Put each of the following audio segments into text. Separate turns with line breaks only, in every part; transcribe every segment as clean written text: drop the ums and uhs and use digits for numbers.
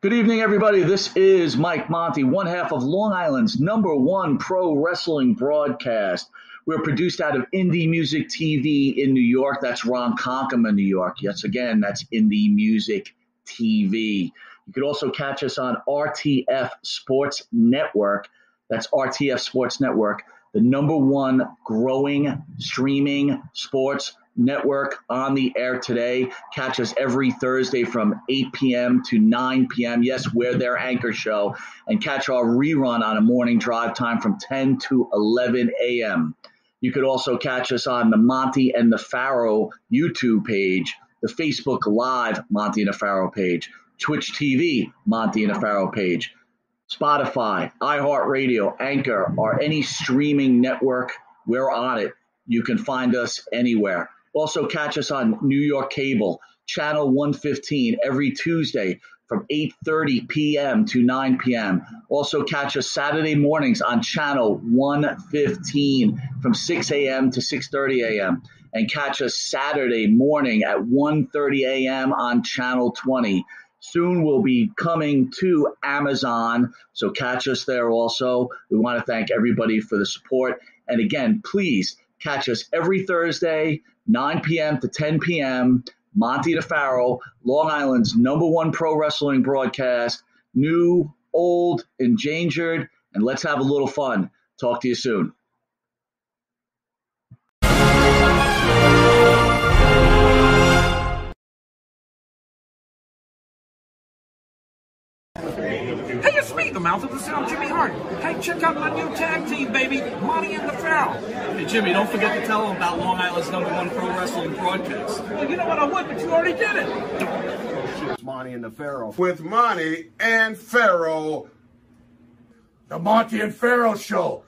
Good evening, everybody. This is Mike Monty, one half of Long Island's #1 pro wrestling broadcast. We're produced out of Indie Music TV in New York. That's Ron Conkema, New York. Yes, again, that's Indie Music TV. You could also catch us on RTF Sports Network. That's RTF Sports Network, the #1 growing streaming sports network on the air today. Catch us every Thursday from 8 p.m. to 9 p.m. Yes, we're their anchor show. And catch our rerun on a morning drive time from 10 to 11 a.m. You could also catch us on the Monte and the Pharaoh YouTube page, the Facebook Live Monte and the Pharaoh page, Twitch TV Monte and the Pharaoh page, Spotify, iHeartRadio, Anchor, or any streaming network. We're on it. You can find us anywhere. Also catch us on New York Cable, Channel 115, every Tuesday from 8:30 p.m. to 9 p.m. Also catch us Saturday mornings on Channel 115 from 6 a.m. to 6:30 a.m. And catch us Saturday morning at 1:30 a.m. on Channel 20. Soon we'll be coming to Amazon, so catch us there also. We want to thank everybody for the support. And again, please catch us every Thursday, 9 p.m. to 10 p.m., Monte the Pharaoh, Long Island's #1 pro wrestling broadcast, new, old, endangered, and let's have a little fun. Talk to you soon.
Hey, it's me, the mouth of the sound, Jimmy Hart. Hey, check out my new tag team, baby, Monte and the Pharaoh.
Hey, Jimmy, don't forget to tell them about Long Island's #1 pro wrestling broadcast.
Well, you know what, I would, but you already did it.
It's Monte and the Pharaoh.
With Monte and Pharaoh. The Monte and Pharaoh Show.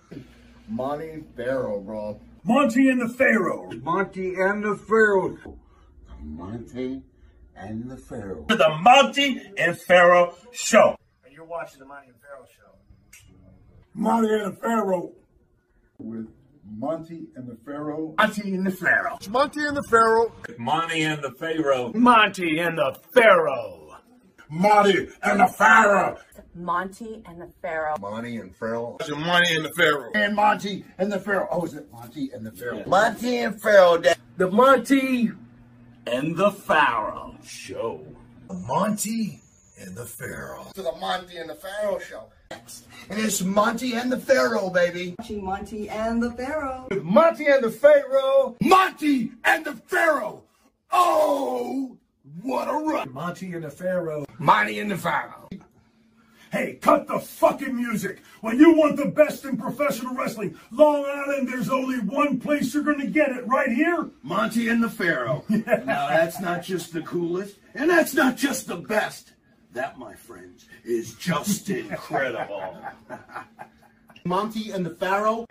Monte and Pharaoh, bro.
Monte and the Pharaoh.
Monte and the Pharaoh. Monte and the Pharaoh.
The Monte and Pharaoh Show.
And you're watching the Monte and Pharaoh Show.
Monte and the Pharaoh.
With Monte and the Pharaoh.
Monte and the Pharaoh.
It's Monte and the Pharaoh.
Monte and the Pharaoh.
Monte and the Pharaoh.
Monte and the Pharaoh.
Monte and the Pharaoh.
Monte and Pharaoh.
It's Monte and the Pharaoh.
And Monte and the Pharaoh. Oh, is it Monte and the Pharaoh?
Yeah.
Monte and Pharaoh.
The Monte and the Pharaoh Show.
Monte and the Pharaoh. To the Monte and the Pharaoh Show. And it's Monte and the Pharaoh, baby.
Watching Monte and the Pharaoh.
With Monte and the Pharaoh. Monte and the Pharaoh. Oh, what a run.
Monte and the Pharaoh.
Monte and the Pharaoh.
Hey, cut the fucking music. When you want the best in professional wrestling, Long Island, there's only one place you're going to get it, right here.
Monte and the Pharaoh. Now, that's not just the coolest, and that's not just the best. That, my friends, is just incredible. Monte and the Pharaoh.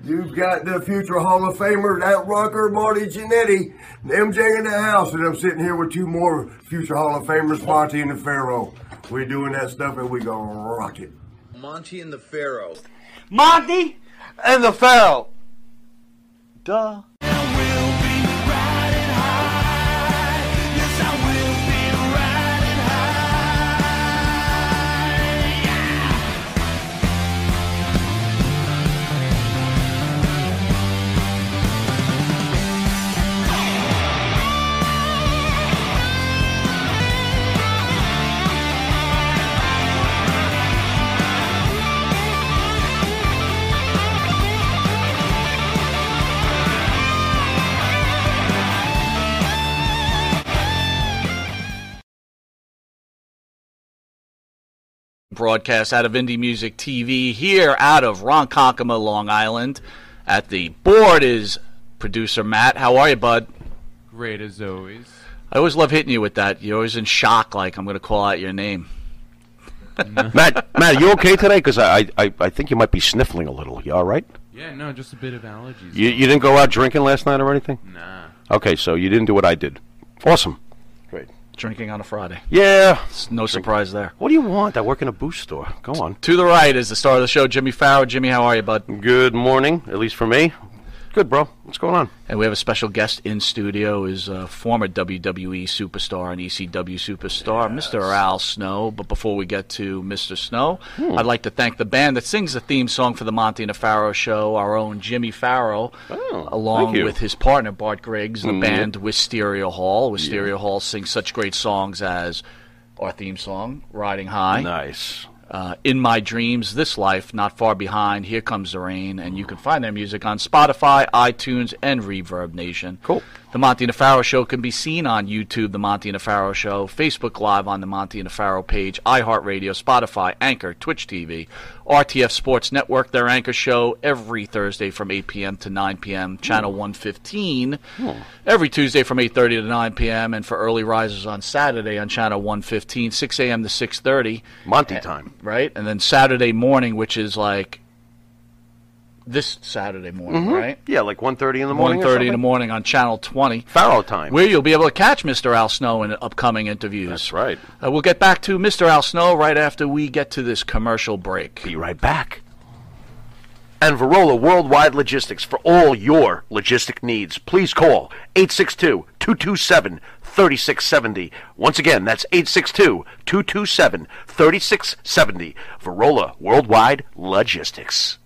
You've got the future Hall of Famer, that rocker, Marty Jannetty, MJ in the house, and I'm sitting here with two more future Hall of Famers, Monte and the Pharaoh. We're doing that stuff and we're gonna rock it.
Monte and the Pharaoh.
Monte and the Pharaoh. Duh.
Broadcast out of Indie Music TV here out of Ron Conkema, Long Island. At the board is producer Matt. How are you, bud?
Great as always.
I always love hitting you with that. You're always in shock, like I'm going to call out your name.
Matt, are you okay today? Because I think you might be sniffling a little. You all right?
Yeah, no, just a bit of allergies.
You didn't go out drinking last night or anything?
Nah.
Okay, so you didn't do what I did. Awesome. Great.
Drinking on a Friday.
Yeah.
No surprise there.
What do you want? I work in a booze store. Go on.
To the right is the star of the show, Jimmy Farrow. Jimmy, how are you, bud?
Good morning, at least for me. Good, bro. What's going on?
And we have a special guest in studio, is former WWE superstar and ECW superstar, Mr. Al Snow. But before we get to Mr. Snow, I'd like to thank the band that sings the theme song for the Monte The Pharaoh show, our own Jimmy Farrow, along with his partner, Bart Griggs, the band Wisteria Hall. Wisteria Hall sings such great songs as our theme song, Riding High.
Nice.
In My Dreams, This Life, Not Far Behind, Here Comes the Rain, and you can find their music on Spotify, iTunes, and Reverb Nation.
Cool.
The Monte The Pharaoh Show can be seen on YouTube, The Monte The Pharaoh Show, Facebook Live on the Monte The Pharaoh page, iHeartRadio, Spotify, Anchor, Twitch TV, RTF Sports Network, their anchor show every Thursday from 8 p.m. to 9 p.m., Channel 115, every Tuesday from 8:30 to 9 p.m., and for early risers on Saturday on Channel 115, 6 a.m. to 6:30.
Monty time.
Right? And then Saturday morning, which is like this Saturday morning, right?
Yeah, like 1:30 in the morning.
1:30 in the morning on Channel 20.
Pharaoh time.
Where you'll be able to catch Mr. Al Snow in upcoming interviews.
That's right.
We'll get back to Mr. Al Snow right after we get to this commercial break.
Be right back. And Verola Worldwide Logistics for all your logistic needs. Please call 862-227-3670. Once again, that's 862-227-3670. Verola Worldwide Logistics.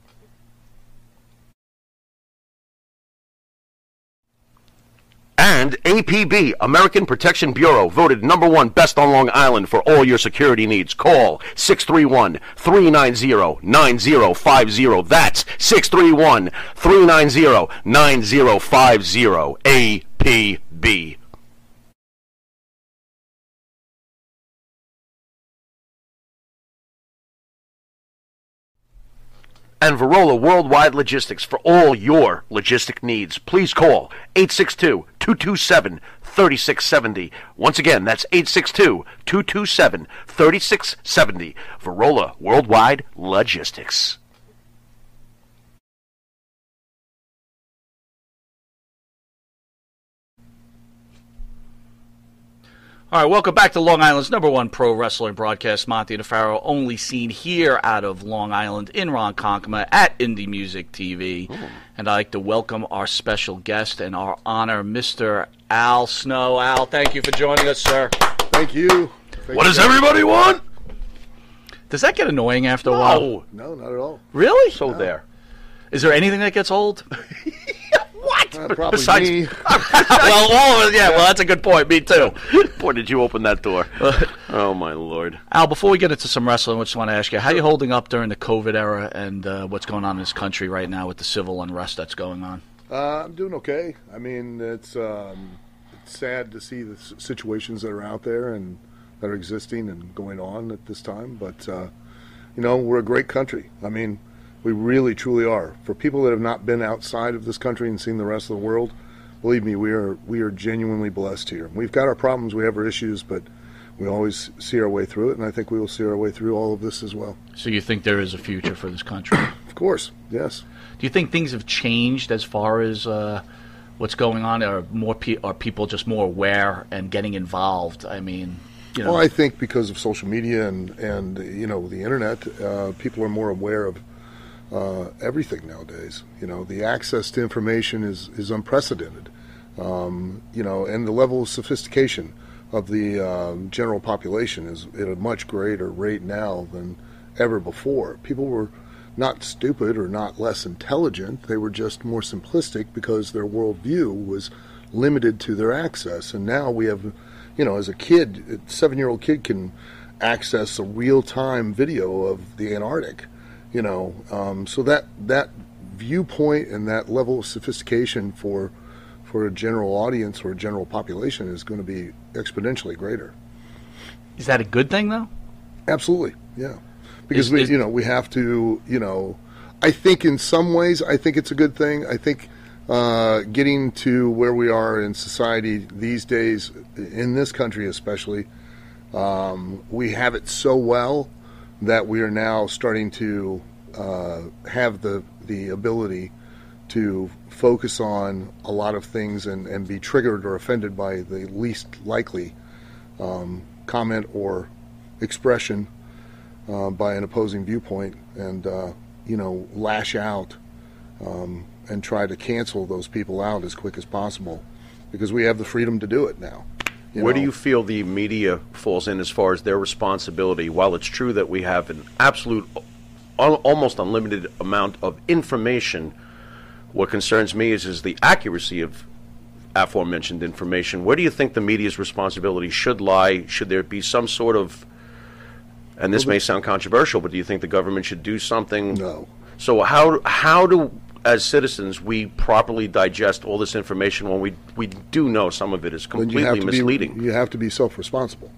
And APB, American Protection Bureau, voted #1 best on Long Island for all your security needs. Call 631-390-9050. That's 631-390-9050. APB. And Verola Worldwide Logistics for all your logistic needs. Please call 862-227-3670. Once again, that's 862-227-3670. Verola Worldwide Logistics.
All right, welcome back to Long Island's #1 pro wrestling broadcast, Monte The Pharaoh, only seen here out of Long Island in Ronkonkoma at Indie Music TV. And I'd like to welcome our special guest and our honor, Mr. Al Snow. Al, thank you for joining us, sir.
Thank you.
What does everybody want?
Does that get annoying after a while?
No, not at all.
Really?
So there.
Is there anything that gets old?
What?
Probably
Besides
me.
Well, all of it, yeah, well, that's a good point. Me too.
Boy, did you open that door. Oh, my Lord.
Al, before we get into some wrestling, I just want to ask you, how are you holding up during the COVID era and what's going on in this country right now with the civil unrest that's going on?
I'm doing okay. I mean, it's sad to see the situations that are out there and that are existing and going on at this time. But, we're a great country. I mean, we really, truly are. For people that have not been outside of this country and seen the rest of the world, believe me, we are genuinely blessed here. We've got our problems, we have our issues, but we always see our way through it, and I think we will see our way through all of this as well.
So you think there is a future for this country?
Of course, yes.
Do you think things have changed as far as what's going on? Are people just more aware and getting involved? I mean,
Well, I think because of social media and the internet, people are more aware of everything nowadays. The access to information is unprecedented. And the level of sophistication of the general population is at a much greater rate now than ever before. People were not stupid or not less intelligent. They were just more simplistic because their worldview was limited to their access. And now we have, as a kid, a 7-year-old kid can access a real-time video of the Antarctic. So that viewpoint and that level of sophistication for a general audience or a general population is going to be exponentially greater.
Is that a good thing, though?
Absolutely, yeah. Because we have to, I think in some ways, I think it's a good thing. I think getting to where we are in society these days, in this country especially, we have it so well that we are now starting to have the ability to focus on a lot of things and be triggered or offended by the least likely comment or expression by an opposing viewpoint and lash out and try to cancel those people out as quick as possible, because we have the freedom to do it now.
Where do you feel the media falls in as far as their responsibility? While it's true that we have an absolute, almost unlimited amount of information, what concerns me is the accuracy of aforementioned information. Where do you think the media's responsibility should lie? Should there be some sort of, and this may sound controversial, but do you think the government should do something?
No.
So how do, as citizens, we properly digest all this information when we do know some of it is completely misleading?
You have to be self-responsible.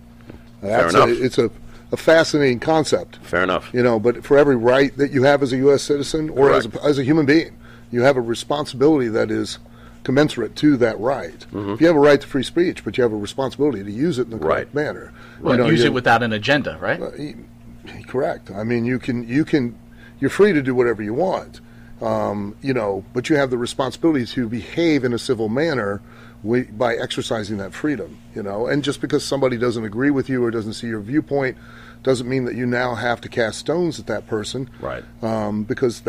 Fair enough.
It's a fascinating concept.
Fair enough.
But for every right that you have as a U.S. citizen or as a human being, you have a responsibility that is commensurate to that right. If you have a right to free speech, but you have a responsibility to use it in the correct manner.
Well, use it without an agenda, right?
Correct. I mean, you're free to do whatever you want. But you have the responsibility to behave in a civil manner by exercising that freedom, and just because somebody doesn't agree with you or doesn't see your viewpoint doesn't mean that you now have to cast stones at that person.
Right.
Because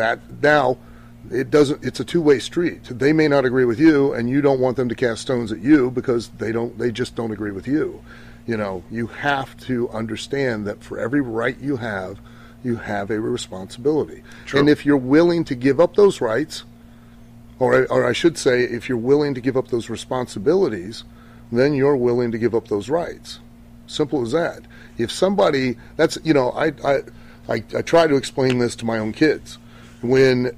it's a two-way street. They may not agree with you, and you don't want them to cast stones at you because they just don't agree with you. You have to understand that for every right you have a responsibility.
True.
And if you're willing to give up those rights, or I should say, if you're willing to give up those responsibilities, then you're willing to give up those rights. Simple as that. If somebody, I try to explain this to my own kids. When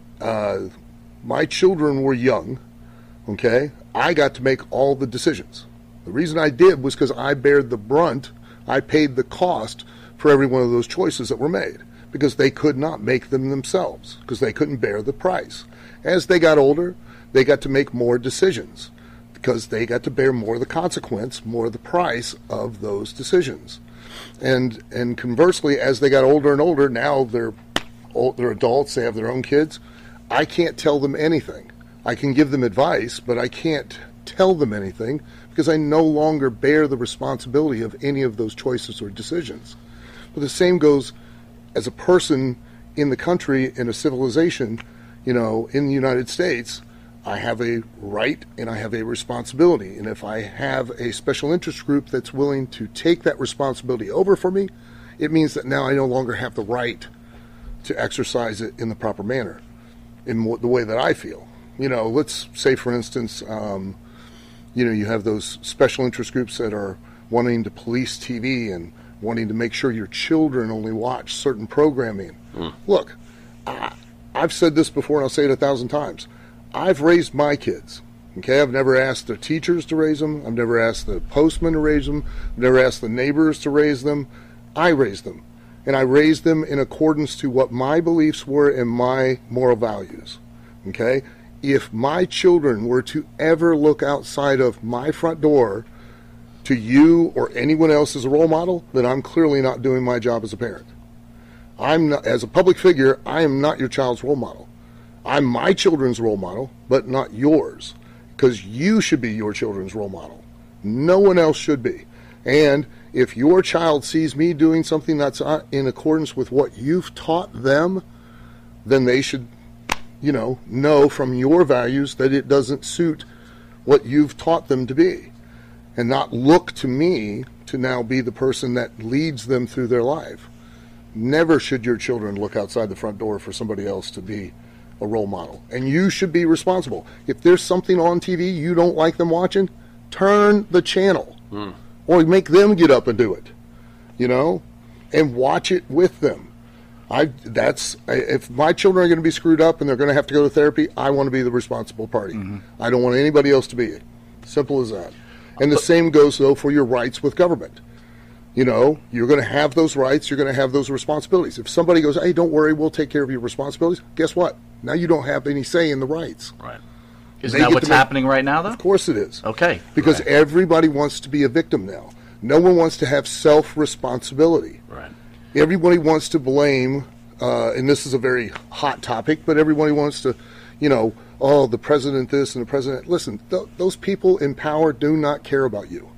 my children were young, I got to make all the decisions. The reason I did was because I bared the brunt, I paid the cost for every one of those choices that were made, because they could not make them themselves, because they couldn't bear the price. As they got older, they got to make more decisions, because they got to bear more of the consequence, more of the price of those decisions. And conversely, as they got older and older, now they're adults, they have their own kids, I can't tell them anything. I can give them advice, but I can't tell them anything, because I no longer bear the responsibility of any of those choices or decisions. But the same goes as a person in the country, in a civilization, in the United States. I have a right and I have a responsibility. And if I have a special interest group that's willing to take that responsibility over for me, it means that now I no longer have the right to exercise it in the proper manner, in the way that I feel. Let's say, for instance, you have those special interest groups that are wanting to police TV and wanting to make sure your children only watch certain programming. Look, I've said this before and I'll say it 1,000 times. I've raised my kids. I've never asked the teachers to raise them. I've never asked the postman to raise them. I've never asked the neighbors to raise them. I raised them. And I raised them in accordance to what my beliefs were and my moral values. If my children were to ever look outside of my front door to you or anyone else as a role model, then I'm clearly not doing my job as a parent. I'm not, as a public figure, I am not your child's role model. I'm my children's role model, but not yours, because you should be your children's role model. No one else should be. And if your child sees me doing something that's in accordance with what you've taught them, then they should, know from your values that it doesn't suit what you've taught them to be, and not look to me to now be the person that leads them through their life. Never should your children look outside the front door for somebody else to be a role model. And you should be responsible. If there's something on TV you don't like them watching, turn the channel. Or make them get up and do it, and watch it with them. If my children are going to be screwed up and they're going to have to go to therapy, I want to be the responsible party. I don't want anybody else to be it. Simple as that. And the same goes, though, for your rights with government. You're going to have those rights, you're going to have those responsibilities. If somebody goes, hey, don't worry, we'll take care of your responsibilities, guess what? Now you don't have any say in the rights.
Right. Isn't that what's happening right now, though?
Of course it is.
Okay.
Because everybody wants to be a victim now. No one wants to have self-responsibility.
Right.
Everybody wants to blame, and this is a very hot topic, but everybody wants to, the president this and the president. Listen, those people in power do not care about you.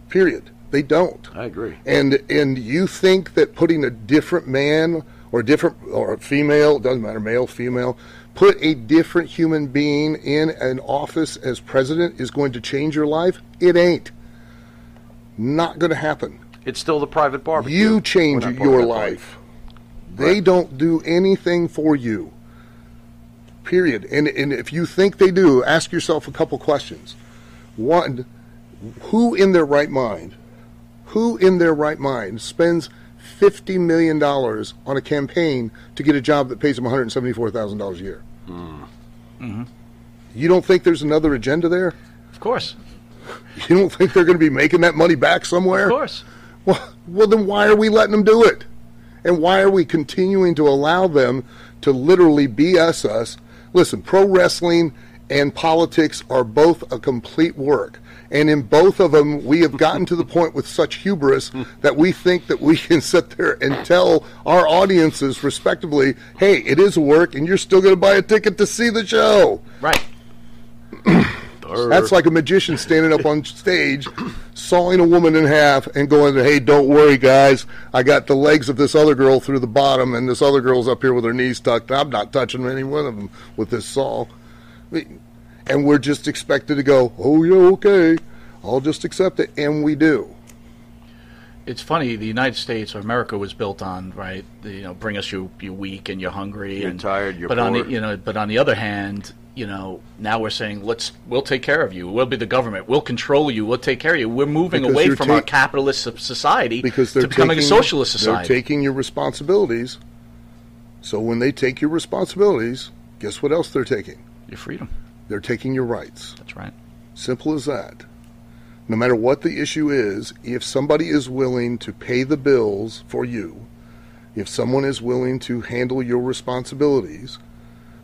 Period. They don't.
I agree.
And you think that putting a different man or female, doesn't matter, male, female, put a different human being in an office as president is going to change your life? It ain't. Not going to happen.
It's still the private barbecue.
You change your life. They don't do anything for you. Period. And if you think they do, ask yourself a couple questions. One, who in their right mind spends $50 million on a campaign to get a job that pays them $174,000 a year?
Mm-hmm.
You don't think there's another agenda there?
Of course.
You don't think they're going to be making that money back somewhere?
Of course.
Well, then why are we letting them do it? And why are we continuing to allow them to literally BS us? Listen, pro wrestling and politics are both a complete work. And in both of them, we have gotten to the point with such hubris that we think that we can sit there and tell our audiences, respectively, hey, it is a work, and you're still going to buy a ticket to see the show.
Right.
That's like a magician standing up on stage, sawing a woman in half and going, hey, don't worry, guys. I got the legs of this other girl through the bottom, and this other girl's up here with her knees tucked. I'm not touching any one of them with this saw. And we're just expected to go, oh, yeah, okay, I'll just accept it. And we do.
It's funny, the United States or America was built on, right, bring us you're weak and you're hungry.
You're tired, you're
but
poor.
But on the other hand, now we're saying, we'll take care of you. We'll be the government. We'll control you. We'll take care of you. We're moving away from our capitalist society to becoming a socialist society.
They're taking your responsibilities. So when they take your responsibilities, guess what else they're taking?
Your freedom.
They're taking your rights.
That's right.
Simple as that. No matter what the issue is, if somebody is willing to pay the bills for you, if someone is willing to handle your responsibilities,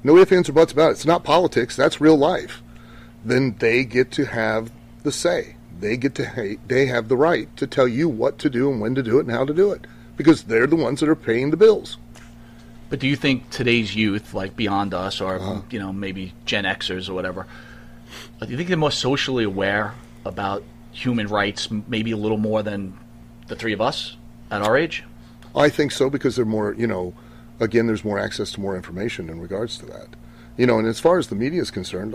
no ifs, ands, or buts about it. It's not politics. That's real life. Then they get to have the say. They have the right to tell you what to do and when to do it and how to do it, because they're the ones that are paying the bills.
But do you think today's youth, like beyond us, or maybe Gen Xers or whatever, do you think they're more socially aware about human rights, maybe a little more than the three of us at our age?
I think so, because they're more, again, there's more access to more information in regards to that. And as far as the media is concerned,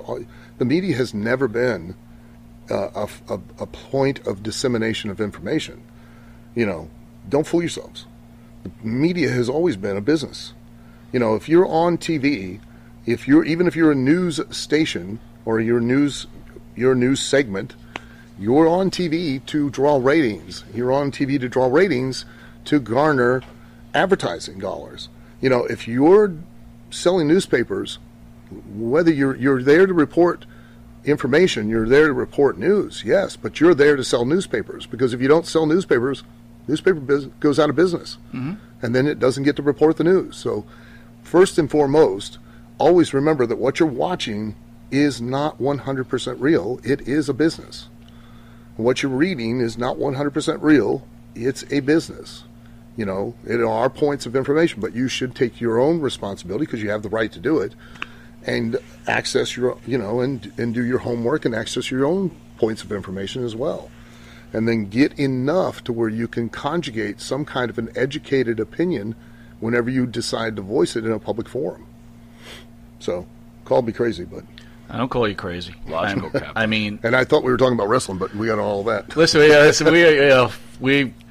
the media has never been a point of dissemination of information. Don't fool yourselves. The media has always been a business. If you're on TV, even if you're a news station or your news segment, you're on TV to draw ratings. You're on TV to draw ratings to garner advertising dollars. If you're selling newspapers, whether you're there to report information, you're there to report news, yes, but you're there to sell newspapers, because if you don't sell newspapers, newspaper goes out of business, and then it doesn't get to report the news. So first and foremost, always remember that what you're watching is not 100% real. It is a business. What you're reading is not 100% real. It's a business. It are points of information, but you should take your own responsibility, because you have the right to do it, and access your, and do your homework and access your own points of information as well. And then get enough to where you can conjugate some kind of an educated opinion whenever you decide to voice it in a public forum. So, call me crazy, but
I don't call you crazy.
Logical, Captain.
I mean,
and I thought we were talking about wrestling, but we got all that.
Listen,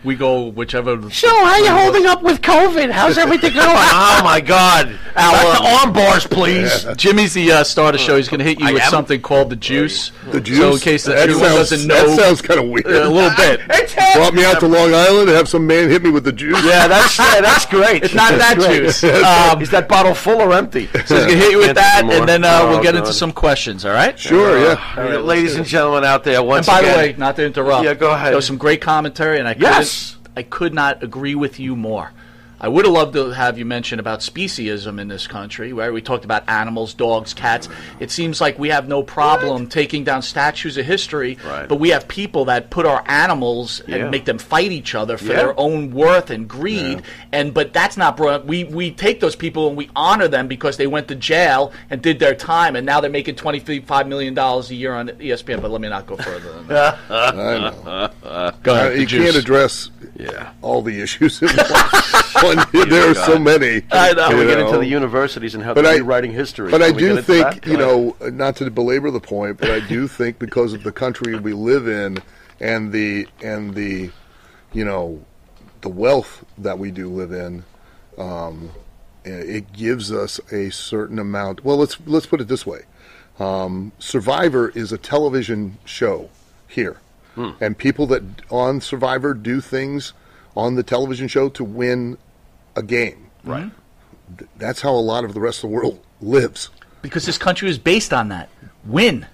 we go whichever.
So, how you holding up with COVID? How's everything going? Oh my God! Arm bars, please.
Yeah. Jimmy's the star of the show. He's going to hit you with something called the juice.
The juice.
So in case anyone doesn't know,
that sounds kind of weird.
A little bit.
Brought me out to Long Island and have some man hit me with the juice.
Yeah, that's great.
It's not that juice.
Is that bottle full or empty?
So he's going to hit you with that, and then we'll get into some questions. All right?
Sure. Yeah.
All right, ladies and gentlemen out there, once
again.
And
by the way, not to interrupt.
Yeah, go ahead.
There was some great commentary, and I could not agree with you more. I would have loved to have you mention about speciesism in this country, where we talked about animals, dogs, cats. It seems like we have no problem taking down statues of history, but we have people that put our animals and make them fight each other for their own worth and greed. But that's not brought. We take those people and we honor them because they went to jail and did their time, and now they're making $25 million a year on ESPN. But let me not go further than that.
I know.
Go ahead.
You can't address all the issues in one. There are so many.
I know. We get into the universities and how they're rewriting history.
But I do think, not to belabor the point, but I do think because of the country we live in and the wealth that we do live in, it gives us a certain amount. Well, let's put it this way: Survivor is a television show here, and people that on Survivor do things on the television show to win a game.
Right.
That's how a lot of the rest of the world lives.
Because this country is based on that. Win.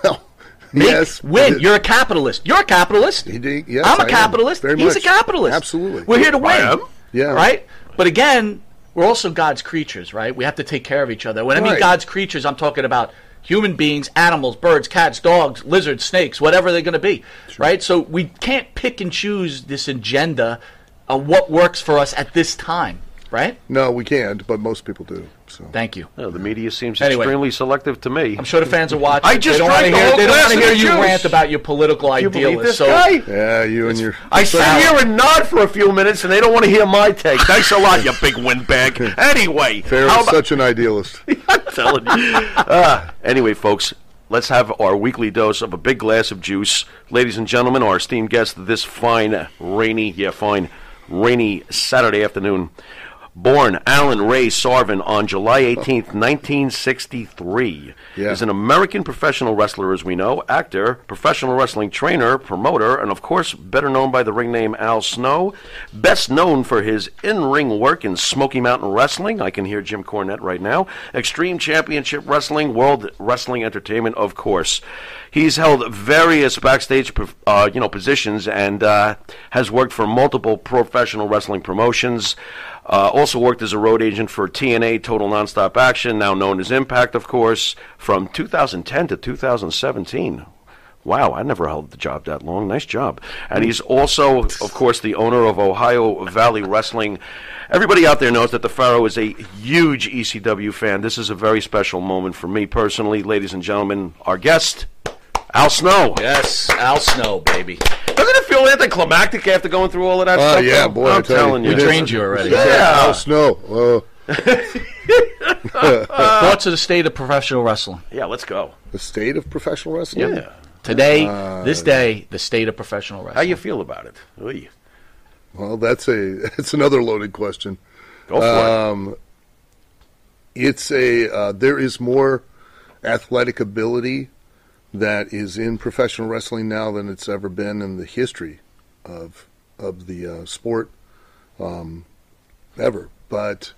Well, yes.
Win. You're a capitalist. You're a capitalist.
Yes,
I'm a capitalist. He's a capitalist.
Absolutely.
We're here to win.
I am.
Yeah.
Right? But again, we're also God's creatures, right? We have to take care of each other. When I mean God's creatures, I'm talking about human beings, animals, birds, cats, dogs, lizards, snakes, whatever they're going to be, right? So we can't pick and choose this agenda of what works for us at this time, right?
No, we can't, but most people do. So.
Thank you.
No, the media seems extremely selective to me.
I'm sure the fans are watching.
I just
they don't want to hear you rant about your political idealists.
Yeah, you and your...
I sit here and nod for a few minutes, and they don't want to hear my take. Thanks a lot, you big windbag. Anyway.
Pharaoh's such an idealist.
I'm telling you. Anyway, folks, let's have our weekly dose of a big glass of juice. Ladies and gentlemen, our esteemed guest this fine, rainy Saturday afternoon. Born Alan Ray Sarvin on July 18th, 1963, is an American professional wrestler, as we know, actor, professional wrestling trainer, promoter, and of course, better known by the ring name Al Snow. Best known for his in-ring work in Smoky Mountain Wrestling. I can hear Jim Cornette right now. Extreme Championship Wrestling, World Wrestling Entertainment, of course. He's held various backstage, positions and has worked for multiple professional wrestling promotions. Also worked as a road agent for TNA, Total Nonstop Action, now known as Impact, of course, from 2010 to 2017. Wow, I never held the job that long. Nice job. And he's also, of course, the owner of Ohio Valley Wrestling. Everybody out there knows that the Pharaoh is a huge ECW fan. This is a very special moment for me personally. Ladies and gentlemen, our guest, Al Snow.
Yes, Al Snow, baby.
Doesn't it feel anticlimactic after going through all of that stuff?
Oh, yeah, boy.
I'm telling you.
We trained you already.
Yeah.
Al Snow.
Thoughts of the state of professional wrestling?
Yeah, let's go.
The state of professional wrestling?
Yeah.
Today, this day, the state of professional wrestling.
How you feel about it? Oy.
Well, it's another loaded question.
Go for
it. There is more athletic ability that is in professional wrestling now than it's ever been in the history of the sport ever. But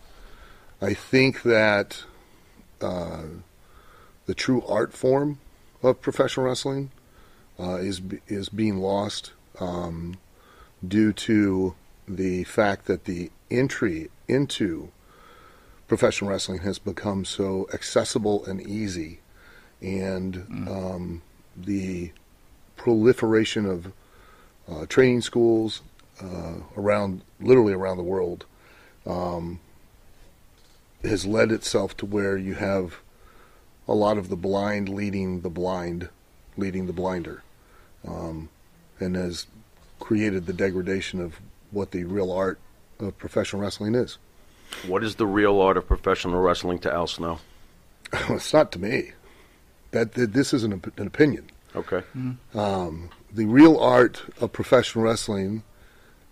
I think that the true art form of professional wrestling is being lost due to the fact that the entry into professional wrestling has become so accessible and easy. And the proliferation of training schools literally around the world has led itself to where you have a lot of the blind leading the blinder, and has created the degradation of what the real art of professional wrestling is.
What is the real art of professional wrestling to Al Snow?
It's not to me. This is an opinion.
Okay.
The real art of professional wrestling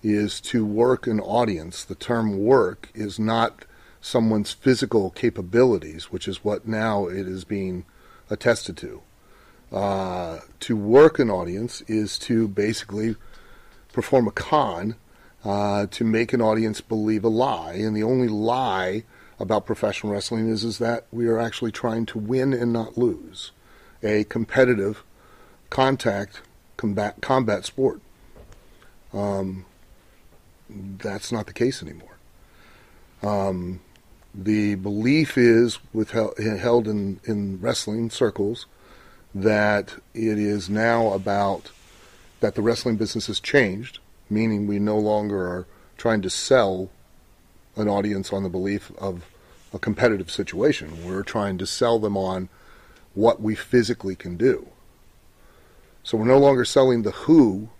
is to work an audience. The term work is not someone's physical capabilities, which is what now it is being attested to. To work an audience is to basically perform a con to make an audience believe a lie. And the only lie about professional wrestling is that we are actually trying to win and not lose. A competitive combat sport. That's not the case anymore. The belief is held in wrestling circles that it is now about that the wrestling business has changed, meaning we no longer are trying to sell an audience on the belief of a competitive situation. We're trying to sell them on what we physically can do. So we're no longer selling the who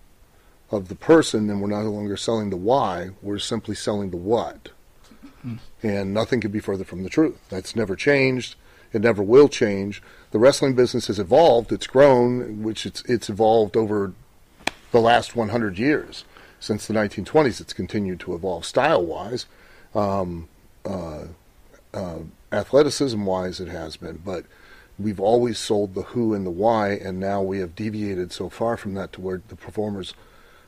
of the person, and we're no longer selling the why, we're simply selling the what. And nothing could be further from the truth. That's never changed. It never will change. The wrestling business has evolved. It's grown, which it's evolved over the last 100 years. Since the 1920s, it's continued to evolve style-wise. Athleticism-wise, it has been. But we've always sold the who and the why, and now we have deviated so far from that to where the performers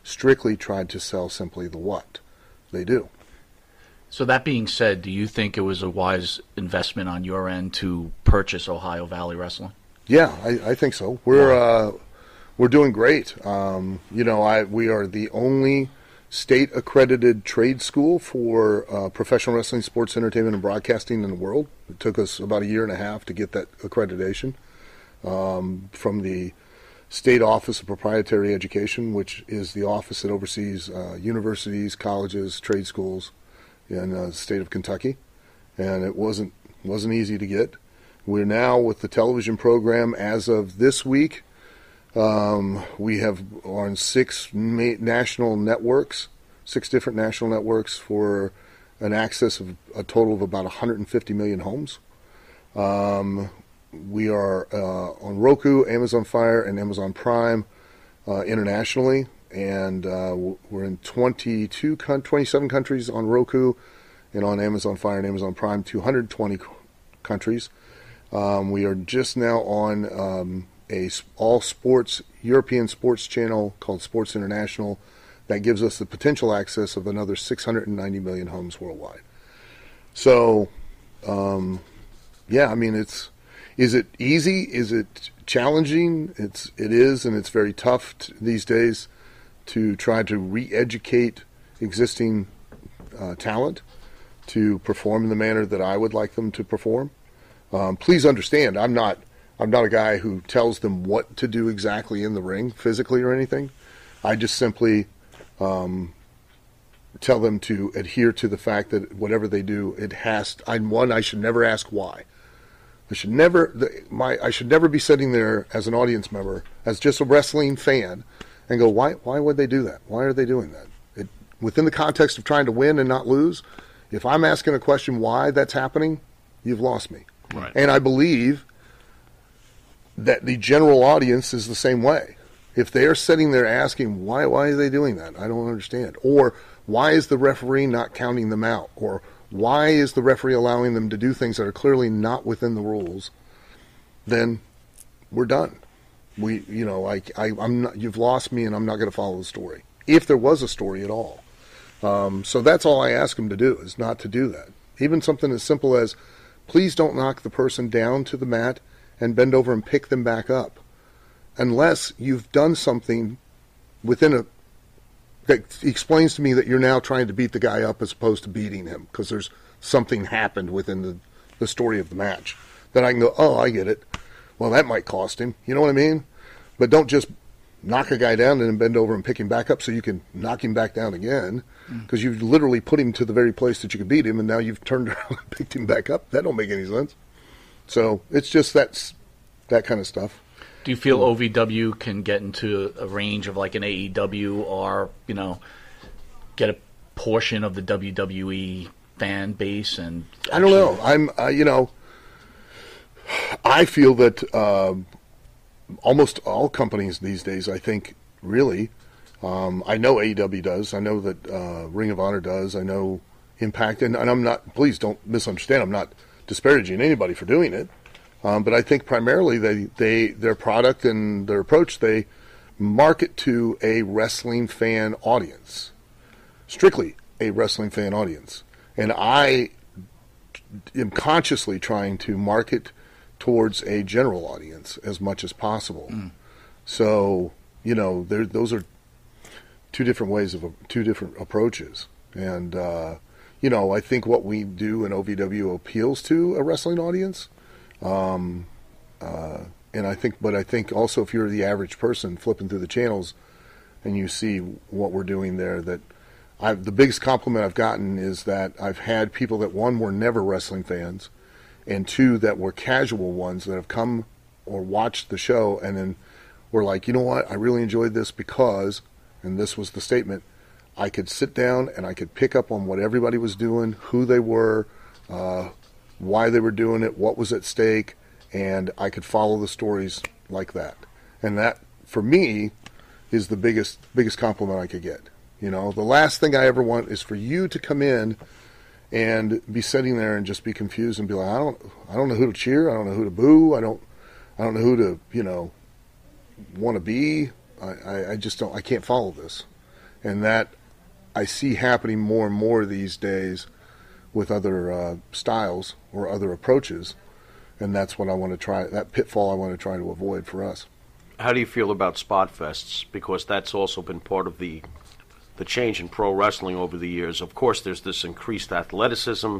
strictly tried to sell simply the what they do.
So that being said, do you think it was a wise investment on your end to purchase Ohio Valley Wrestling?
Yeah, I think so. We're doing great. We are the only state-accredited trade school for professional wrestling, sports entertainment, and broadcasting in the world. It took us about a year and a half to get that accreditation from the State Office of Proprietary Education, which is the office that oversees universities, colleges, trade schools in the state of Kentucky. And it wasn't easy to get. We're now with the television program as of this week. We have on 6 national networks, 6 different national networks for an access of a total of about 150 million homes. We are on Roku, Amazon Fire, and Amazon Prime internationally, and we're in 27 countries on Roku, and on Amazon Fire and Amazon Prime, 220 countries. We are just now on a all-sports European sports channel called Sports International that gives us the potential access of another 690 million homes worldwide. So, is it easy? Is it challenging? It is, and it's very tough these days to try to re-educate existing talent to perform in the manner that I would like them to perform. Please understand, I'm not a guy who tells them what to do exactly in the ring, physically or anything. I just simply tell them to adhere to the fact that whatever they do, I should never ask why. I should never be sitting there as an audience member, as just a wrestling fan, and go, why would they do that? Why are they doing that? Within the context of trying to win and not lose, if I'm asking a question why that's happening, you've lost me.
Right.
And I believe that the general audience is the same way. If they're sitting there asking, why are they doing that? I don't understand. Or why is the referee not counting them out? Or why is the referee allowing them to do things that are clearly not within the rules? Then we're done. You've lost me, and I'm not going to follow the story. If there was a story at all. So that's all I ask them to do, is not to do that. Even something as simple as, please don't knock the person down to the mat and bend over and pick them back up, unless you've done something that explains to me that you're now trying to beat the guy up as opposed to beating him, because there's something happened within the story of the match. Then I can go, oh, I get it. Well, that might cost him. You know what I mean? But don't just knock a guy down and then bend over and pick him back up so you can knock him back down again, because you've literally put him to the very place that you could beat him, and now you've turned around and picked him back up. That don't make any sense. So it's just that kind of stuff.
Do you feel OVW can get into a range of like an AEW, or get a portion of the WWE fan base? And
I don't know. I feel that almost all companies these days, I think, really, I know AEW does. I know that Ring of Honor does. I know Impact, and I'm not. Please don't misunderstand. I'm not disparaging anybody for doing it. But I think primarily their product and their approach, they market to a wrestling fan audience, strictly a wrestling fan audience. And I am consciously trying to market towards a general audience as much as possible. So, those are two different approaches. And, I think what we do in OVW appeals to a wrestling audience. But I think also if you're the average person flipping through the channels and you see what we're doing there, that the biggest compliment I've gotten is that I've had people that, one, were never wrestling fans, and two, that were casual ones that have come or watched the show and then were like, you know what, I really enjoyed this because, and this was the statement, I could sit down and I could pick up on what everybody was doing, who they were, why they were doing it, what was at stake, and I could follow the stories like that. And that, for me, is the biggest compliment I could get. You know, the last thing I ever want is for you to come in and be sitting there and just be confused and be like, I don't know who to cheer, I don't know who to boo, I don't know who to, you know, want to be. I just don't. I can't follow this, and that I see happening more and more these days with other styles or other approaches, and that's what I want to try. That pitfall I want to try to avoid for us.
How do you feel about spot fests? Because that's also been part of the change in pro wrestling over the years. Of course, there's this increased athleticism.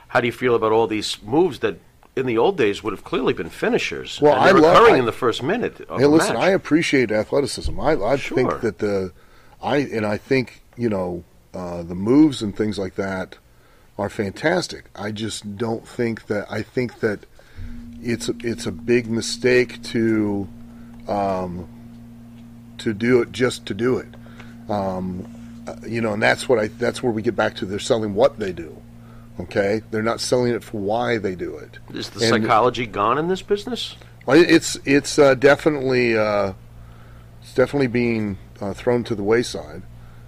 How do you feel about all these moves that in the old days would have clearly been finishers?
Well,
and they're occurring in the first minute of
hey,
a
listen,
match.
I appreciate athleticism. I
Sure.
think that I think, you know, the moves and things like that are fantastic. I just don't think that. I think that it's a big mistake to do it just to do it. You know, and that's where we get back to they're selling what they do. Okay, they're not selling it for why they do it.
Is the psychology gone in this business?
Well, it's definitely being thrown to the wayside,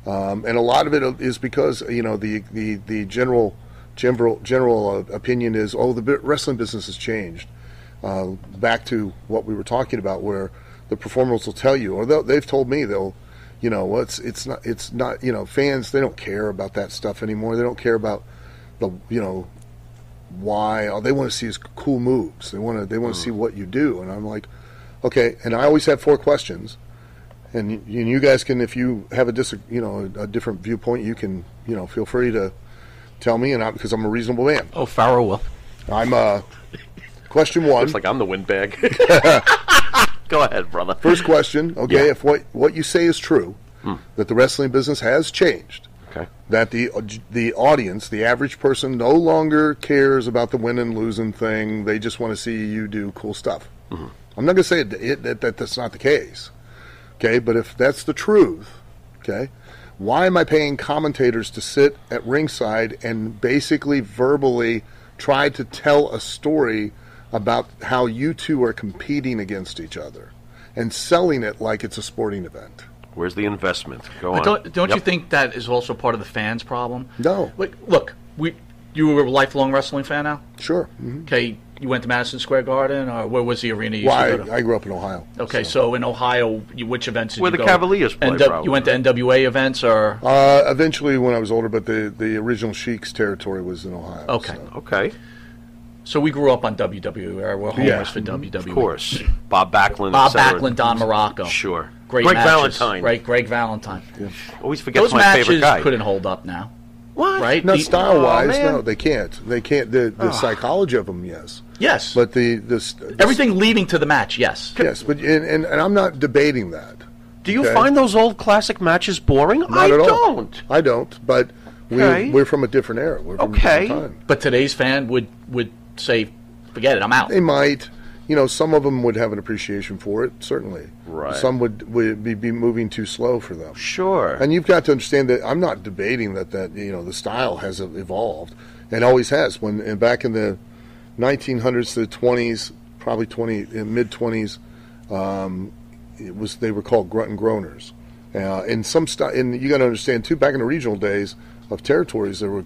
and a lot of it is because, you know, the general opinion is, oh, the wrestling business has changed. Back to what we were talking about, where the performers will tell you, or they've told me, they'll, you know, well, it's not, you know, fans, they don't care about that stuff anymore. They don't care about the, you know, why. All they want to see is cool moves. They want to see what you do. And I'm like, okay. And I always have 4 questions. And you guys can, if you have a different viewpoint, you can, you know, feel free to tell me, and because I'm a reasonable man.
Oh, Pharaoh will.
I'm question 1.
Looks like I'm the windbag. Go ahead, brother.
First question. Okay,
Yeah.
if what you say is true, that the wrestling business has changed.
Okay.
That the audience, the average person, no longer cares about the win and losing thing. They just want to see you do cool stuff. Mm-hmm. I'm not going to say that that's not the case. Okay, but if that's the truth, okay, why am I paying commentators to sit at ringside and basically verbally try to tell a story about how you two are competing against each other and selling it like it's a sporting event?
Where's the investment? Go on.
Don't you think that is also part of the fans' problem?
No.
Look, you were a lifelong wrestling fan now?
Sure. Mm-hmm.
Okay, you went to Madison Square Garden, or where was the arena you used to go to?
I grew up in Ohio.
Okay, so in Ohio, which events did
Where
you
the
go?
Cavaliers play, probably.
You went to NWA events, or?
Eventually when I was older, but the original Sheik's territory was in Ohio.
Okay.
So.
Okay.
So we grew up on WWE. We're homers for WWE.
Of course. Bob Backlund.
Bob
et cetera.
Backlund, Don Morocco.
Sure.
Great
Greg
matches.
Valentine.
Right, Greg Valentine.
Yeah.
Always forgets
Those
my favorite
matches
guy.
couldn't hold up now.
What?
Right?
No, style-wise,
man.
no, they can't. They can't. The psychology of them, yes.
Yes.
But the
everything leading to the match, yes.
Yes, but and I'm not debating that.
Do you find those old classic matches boring?
Not at all.
Don't.
I don't. But we're from a different era. We're from a different time.
But today's fan would say, forget it, I'm out.
They might. You know, some of them would have an appreciation for it, certainly.
Right.
Some would be moving too slow for them.
Sure.
And you've got to understand that I'm not debating that you know, the style has evolved and always has. And back in the 1900s to the 20s, probably mid 20s, they were called grunt and groaners. And you got to understand too. Back in the regional days of territories, there were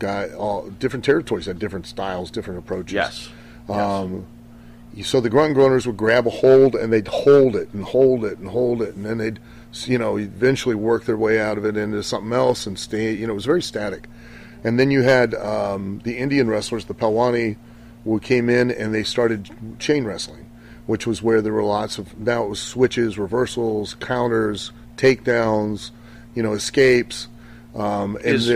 different territories had different styles, different approaches.
Yes.
So the grunt and groaners would grab a hold, and they'd hold it and hold it and hold it, and then they'd, you know, eventually work their way out of it into something else and stay. You know, it was very static. And then you had the Indian wrestlers, the Pelwani, who came in and they started chain wrestling, which was where there were lots of. Now it was switches, reversals, counters, takedowns, you know, escapes.
Is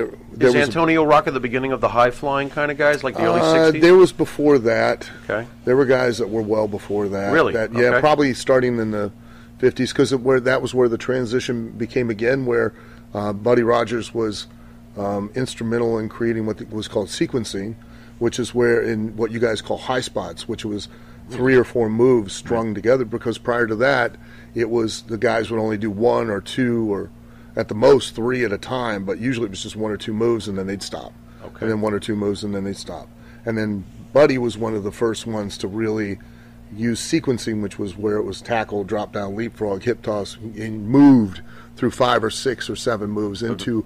Antonio Rocca the beginning of the high-flying kind of guys, like the early 60s?
There was before that.
Okay.
There were guys that were well before that.
Really?
Yeah,
Okay.
probably starting in the 50s, because that was where the transition became again, where Buddy Rogers was instrumental in creating what was called sequencing, which is where in what you guys call high spots, which was 3 or 4 moves strung together, because prior to that, it was the guys would only do 1 or 2 or at the most 3 at a time, but usually it was just 1 or 2 moves and then they'd stop.
Okay.
And then 1 or 2 moves and then they'd stop. And then Buddy was one of the first ones to really use sequencing, which was where it was tackle, drop down, leapfrog, hip toss, and moved through 5 or 6 or 7 moves into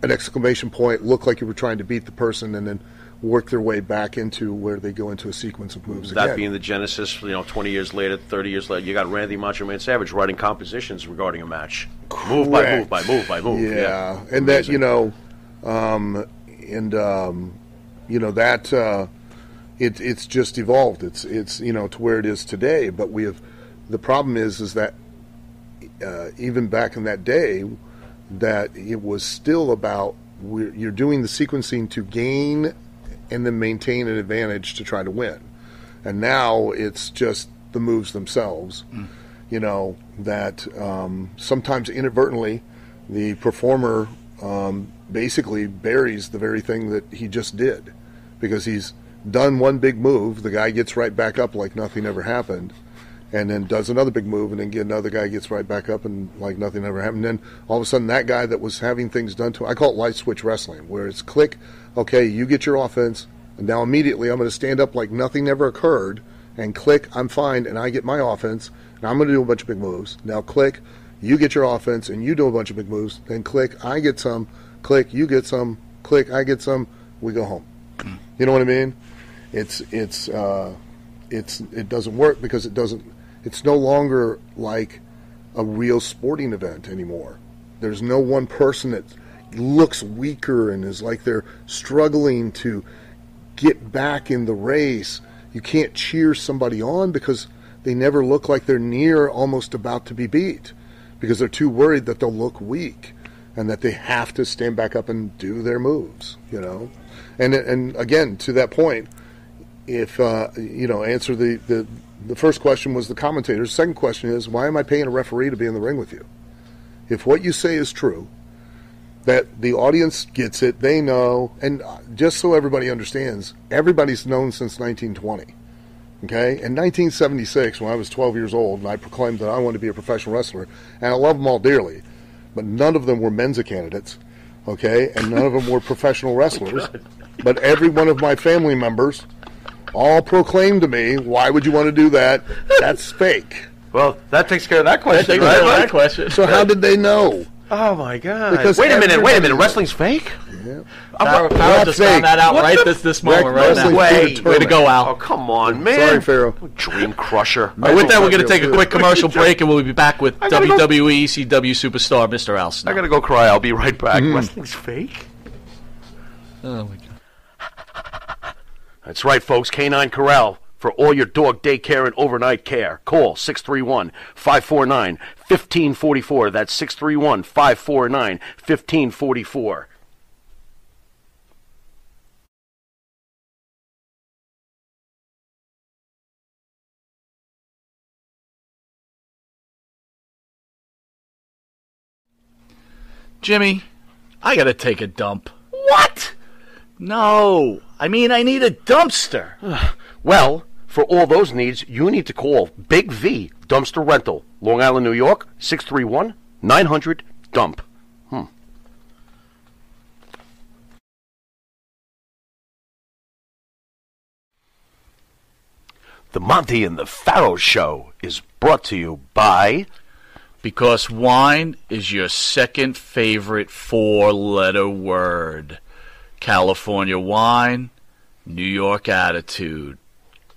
an exclamation point, look like you were trying to beat the person, and then work their way back into where they go into a sequence of moves
That
again.
being the genesis, 20 years later, 30 years later, you got Randy Macho Man Savage writing compositions regarding a match. Move by move by move by move.
Yeah. And that, it's just evolved. It's to where it is today. But the problem is that even back in that day, that it was still about you're doing the sequencing to gain and then maintain an advantage to try to win. And now it's just the moves themselves. That sometimes inadvertently the performer basically buries the very thing that he just did, because he's done one big move, the guy gets right back up like nothing ever happened, and then does another big move, and then another guy gets right back up and like nothing ever happened. And then all of a sudden that guy that was having things done to him, I call it light switch wrestling, where it's click, okay, you get your offense, and now immediately I'm going to stand up like nothing ever occurred, and click, I'm fine, and I get my offense, and I'm going to do a bunch of big moves. Now click, you get your offense, and you do a bunch of big moves, then click, I get some, click, you get some, click, I get some, we go home. You know what I mean? It doesn't work because it's no longer like a real sporting event anymore. There's no one person that looks weaker and is like they're struggling to get back in the race. You can't cheer somebody on because they never look like they're near almost about to be beat, because they're too worried that they'll look weak and that they have to stand back up and do their moves, And again, to that point, if answer the first question was the commentators. The second question is, why am I paying a referee to be in the ring with you? If what you say is true, that the audience gets it, they know, and just so everybody understands, everybody's known since 1920. Okay? In 1976, when I was 12 years old, and I proclaimed that I wanted to be a professional wrestler, and I love them all dearly, but none of them were Mensa candidates, okay? And none of them were professional wrestlers. But every one of my family members all proclaimed to me, why would you want to do that? That's fake.
Well, that takes care of that question, right?
So how did they know?
Oh, my God.
Because
wait a minute. Wrestling's fake?
Yeah.
Pharaoh just found that out this moment right now. Way to go, Al.
Oh, come on, man.
Sorry, Pharaoh.
Dream crusher.
All right, with that, we're going to take a quick commercial break, and we'll be back with WWE ECW superstar Mr. Al Snow.
I got to go cry. I'll be right back. Wrestling's fake?
Oh, my God.
That's right, folks. Canine Corral. For all your dog daycare and overnight care, call 631-549-1544. That's 631-549-1544.
Jimmy, I got to take a dump.
What?
No. I mean, I need a dumpster.
Well, for all those needs, you need to call Big V Dumpster Rental, Long Island, New York, 631-900-DUMP. The Monte and the Pharaoh Show is brought to you by...
Because wine is your second favorite 4-letter word. California wine, New York attitude.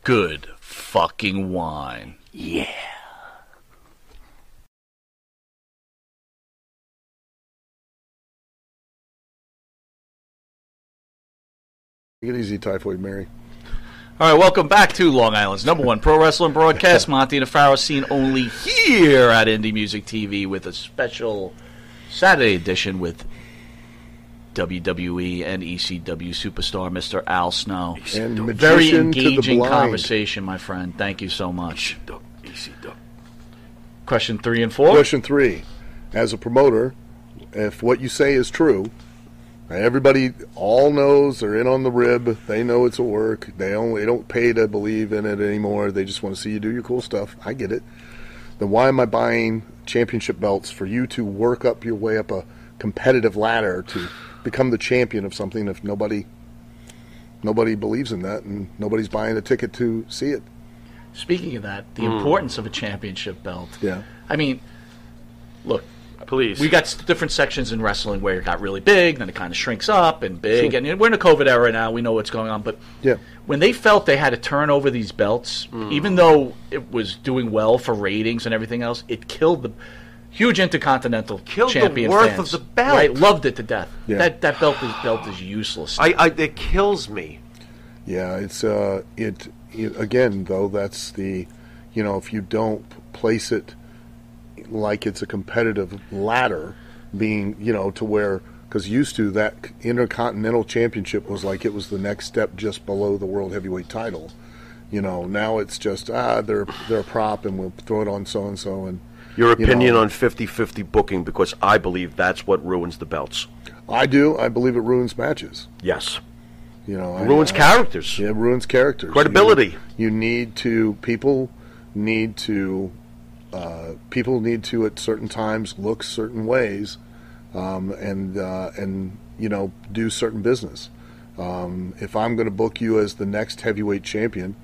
Good fucking wine.
Yeah.
Take it easy, Typhoid Mary.
All right, welcome back to Long Island's #1 pro wrestling broadcast. Monte the Pharaoh, seen only here at Indie Music TV, with a special Saturday edition with WWE and ECW superstar Mr. Al Snow.
And
very engaging conversation, my friend. Thank you so much. Question 3 and 4.
Question 3. As a promoter, if what you say is true, everybody all knows, they're in on the rib, they know it's a work, they don't pay to believe in it anymore, they just want to see you do your cool stuff. I get it. then why am I buying championship belts for you to work up your way up a competitive ladder to become the champion of something if nobody believes in that and nobody's buying a ticket to see it?
Speaking of that, the importance of a championship belt.
Yeah.
I mean, look,
please.
We got different sections in wrestling where it got really big, then it kind of shrinks up and big, and we're in a COVID era now. We know what's going on, but when they felt they had to turn over these belts, even though it was doing well for ratings and everything else, it killed the huge Intercontinental champion
the worth
fans.
of the belt.
Right, loved it to death.
Yeah.
That belt is useless.
It kills me.
Yeah, it's it again though. That's the, if you don't place it like it's a competitive ladder, being to where, because used to that Intercontinental Championship was like it was the next step just below the World Heavyweight title. Now it's just they're a prop and we'll throw it on so and so. And
your opinion on 50-50 booking, because I believe that's what ruins the belts.
I do. I believe it ruins matches.
Yes.
Ruins
characters.
Yeah, it ruins characters.
Credibility.
People need to at certain times look certain ways, and do certain business. If I'm going to book you as the next heavyweight champion,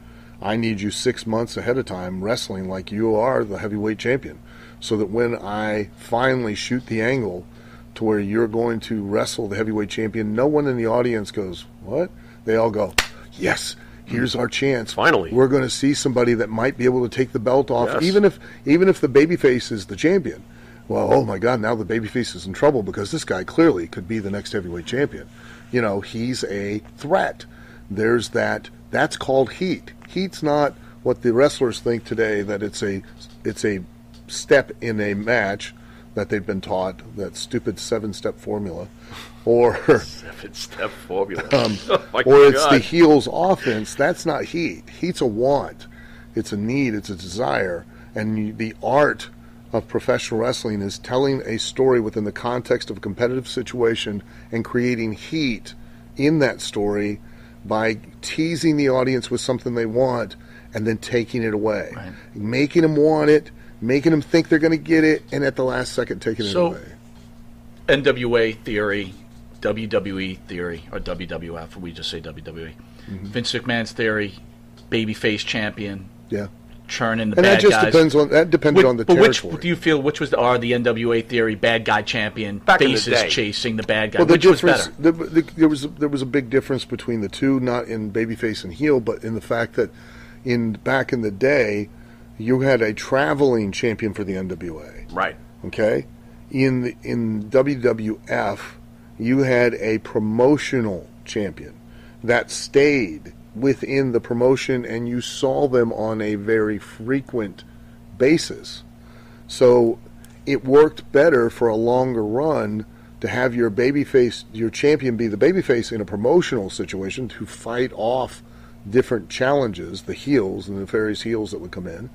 I need you 6 months ahead of time wrestling like you are the heavyweight champion, so that when I finally shoot the angle to where you're going to wrestle the heavyweight champion, no one in the audience goes, "What?" They all go, "Yes, here's our chance.
Finally,
we're going to see somebody that might be able to take the belt off,
yes.
even if the babyface is the champion." Well, oh my God, now the babyface is in trouble because this guy clearly could be the next heavyweight champion. He's a threat. There's that. That's called heat. Heat's not what the wrestlers think today, that it's a step in a match that they've been taught, that stupid 7-step formula, or
7-step formula,
or it's the heel's offense. That's not heat. Heat's a want. It's a need. It's a desire. And the art of professional wrestling is telling a story within the context of a competitive situation and creating heat in that story by teasing the audience with something they want and then taking it away, making them want it, making them think they're going to get it, and at the last second taking it away.
NWA theory, WWE theory, or WWF, we just say WWE. Vince McMahon's theory, babyface champion.
Yeah.
Churning the
and
bad
that just
guys.
depended on the territory.
Which do you feel? Which was the NWA theory? Bad guy champion,
back
faces
in the day,
chasing the bad guy.
Well,
which was better?
There was a big difference between the two, not in babyface and heel, but in the fact that back in the day, you had a traveling champion for the NWA.
Right.
Okay. In WWF, you had a promotional champion that stayed within the promotion, and you saw them on a very frequent basis. So it worked better for a longer run to have your champion be the babyface in a promotional situation to fight off different challenges, the heels and the various heels that would come in,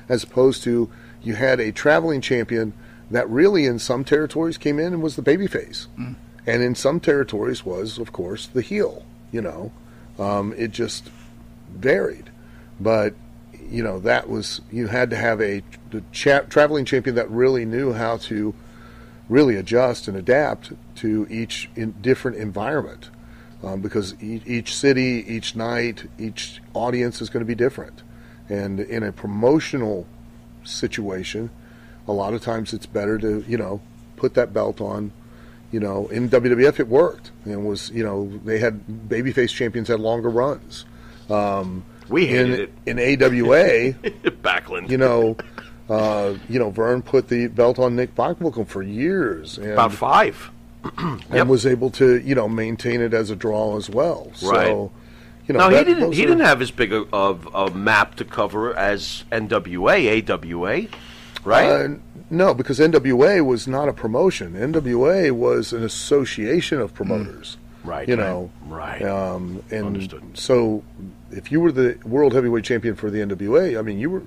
as opposed to you had a traveling champion that really in some territories came in and was the babyface, and in some territories was, of course, the heel. It just varied, but that was, you had to have the traveling champion that really knew how to really adjust and adapt to each different environment, because each city, each night, each audience is going to be different, and in a promotional situation, a lot of times it's better to put that belt on. In WWF it worked, and was they had babyface champions had longer runs.
We hated it
in AWA.
Backlund.
Vern put the belt on Nick Bockwinkel for years, and,
about 5,
and was able to maintain it as a draw as well.
Right.
So,
no, he didn't have as big of a map to cover as NWA, AWA, right?
No, because NWA was not a promotion. NWA was an association of promoters.
Right. Right.
And
Understood.
So, if you were the World Heavyweight Champion for the NWA, I mean, you were,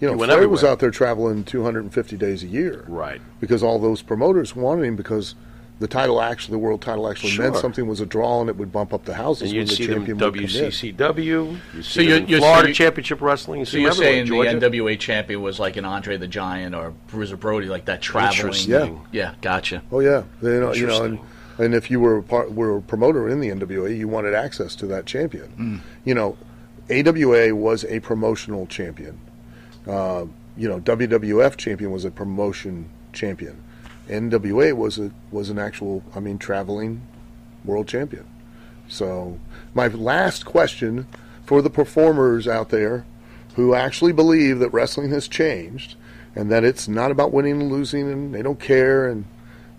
Flair was out there traveling 250 days a year.
Right.
Because all those promoters wanted him because the world title actually meant something, was a draw, and it would bump up the houses.
And you'd see them WCCW. You
So
see them in Florida Championship Wrestling.
So you're saying the NWA champion was like an Andre the Giant or Bruiser Brody, like that traveling? Yeah, gotcha.
Oh yeah, and if you were a promoter in the NWA, you wanted access to that champion. AWA was a promotional champion. WWF champion was a promotion champion. NWA was an actual, traveling world champion. So my last question for the performers out there who actually believe that wrestling has changed and that it's not about winning and losing and they don't care, and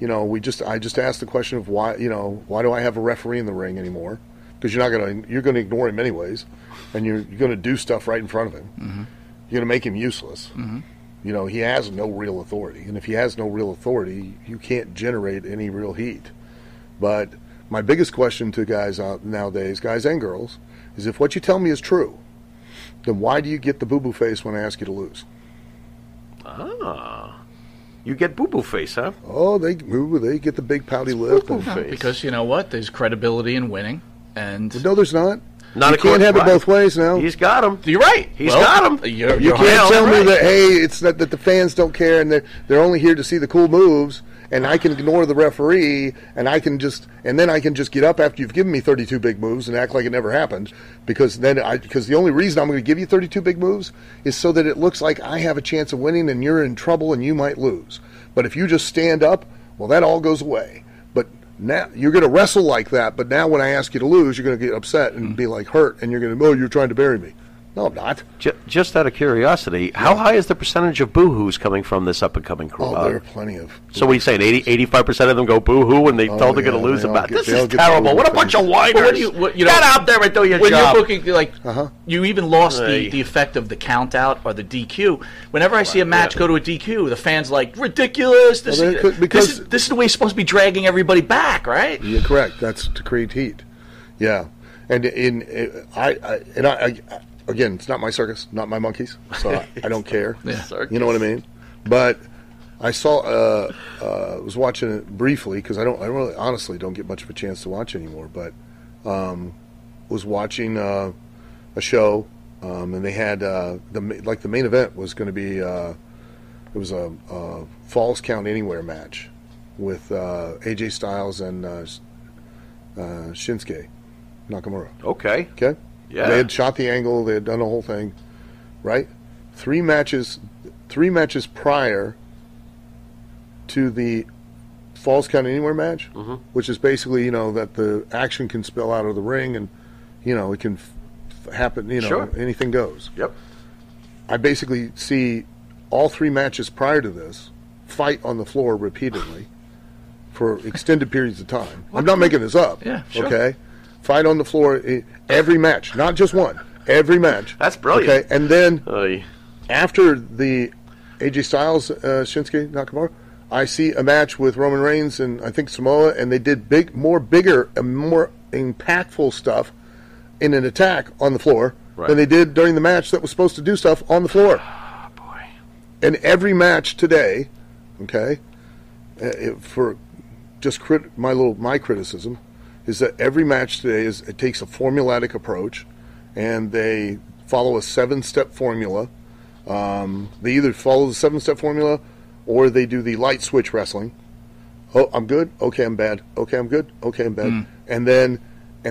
I just asked the question of why do I have a referee in the ring anymore? Because you're going to ignore him anyways, and you're going to do stuff right in front of him.
Mm-hmm.
You're going to make him useless.
Mm-hmm.
He has no real authority. And if he has no real authority, you can't generate any real heat. But my biggest question to guys out nowadays, guys and girls, is if what you tell me is true, then why do you get the boo-boo face when I ask you to lose?
You get boo-boo face, huh?
Oh, they get the big pouty lip.
Face. Because you know what? There's credibility in winning. And
no, there's not.
You
can't have it both ways now.
He's got him.
You're right.
He's got him.
You can't tell me that, hey, it's not that the fans don't care and they're only here to see the cool moves, and I can ignore the referee, and then I can just get up after you've given me 32 big moves and act like it never happened, because the only reason I'm going to give you 32 big moves is so that it looks like I have a chance of winning and you're in trouble and you might lose. But if you just stand up, well, that all goes away. But now you're going to wrestle like that, but now when I ask you to lose, you're going to get upset and be like hurt, and you're going to, you're trying to bury me. No, I'm not.
Just out of curiosity, how high is the percentage of boo-hoos coming from this up-and-coming crew?
Oh, there are plenty of.
So what are you saying, 85% of them go boo-hoo when they told they're going to lose about this is terrible. What a bunch of whiners. Get out there and do your job.
When you're booking, you even lost the effect of the count-out or the DQ. Whenever I see a match go to a DQ, the fans like, ridiculous. This is the way you're supposed to be dragging everybody back, right?
You're correct. That's to create heat. Yeah. And again, it's not my circus, not my monkeys, so I don't care. You know what I mean? But I saw, was watching it briefly because I really honestly don't get much of a chance to watch anymore. But was watching a show, and they had the main event was going to be it was a Falls Count Anywhere match with AJ Styles and Shinsuke Nakamura.
Okay. Yeah.
They had shot the angle. They had done the whole thing, right? Three matches prior to the Falls Count Anywhere match, which is basically that the action can spill out of the ring and it can happen. Anything goes.
Yep.
I basically see all three matches prior to this fight on the floor repeatedly for extended periods of time. I'm not making this up.
Yeah. Sure.
Okay. Fight on the floor every match, not just one. Every match.
That's brilliant.
Okay, and then after the AJ Styles Shinsuke Nakamura, I see a match with Roman Reigns and I think Samoa, and they did bigger and more impactful stuff in an attack on the floor than they did during the match that was supposed to do stuff on the floor.
Oh, boy.
And every match today, okay, for just my criticism, is that every match today it takes a formulaic approach, and they follow a 7-step formula. They either follow the 7-step formula, or they do the light switch wrestling. Oh, I'm good. Okay, I'm bad. Okay, I'm good. Okay, I'm bad. And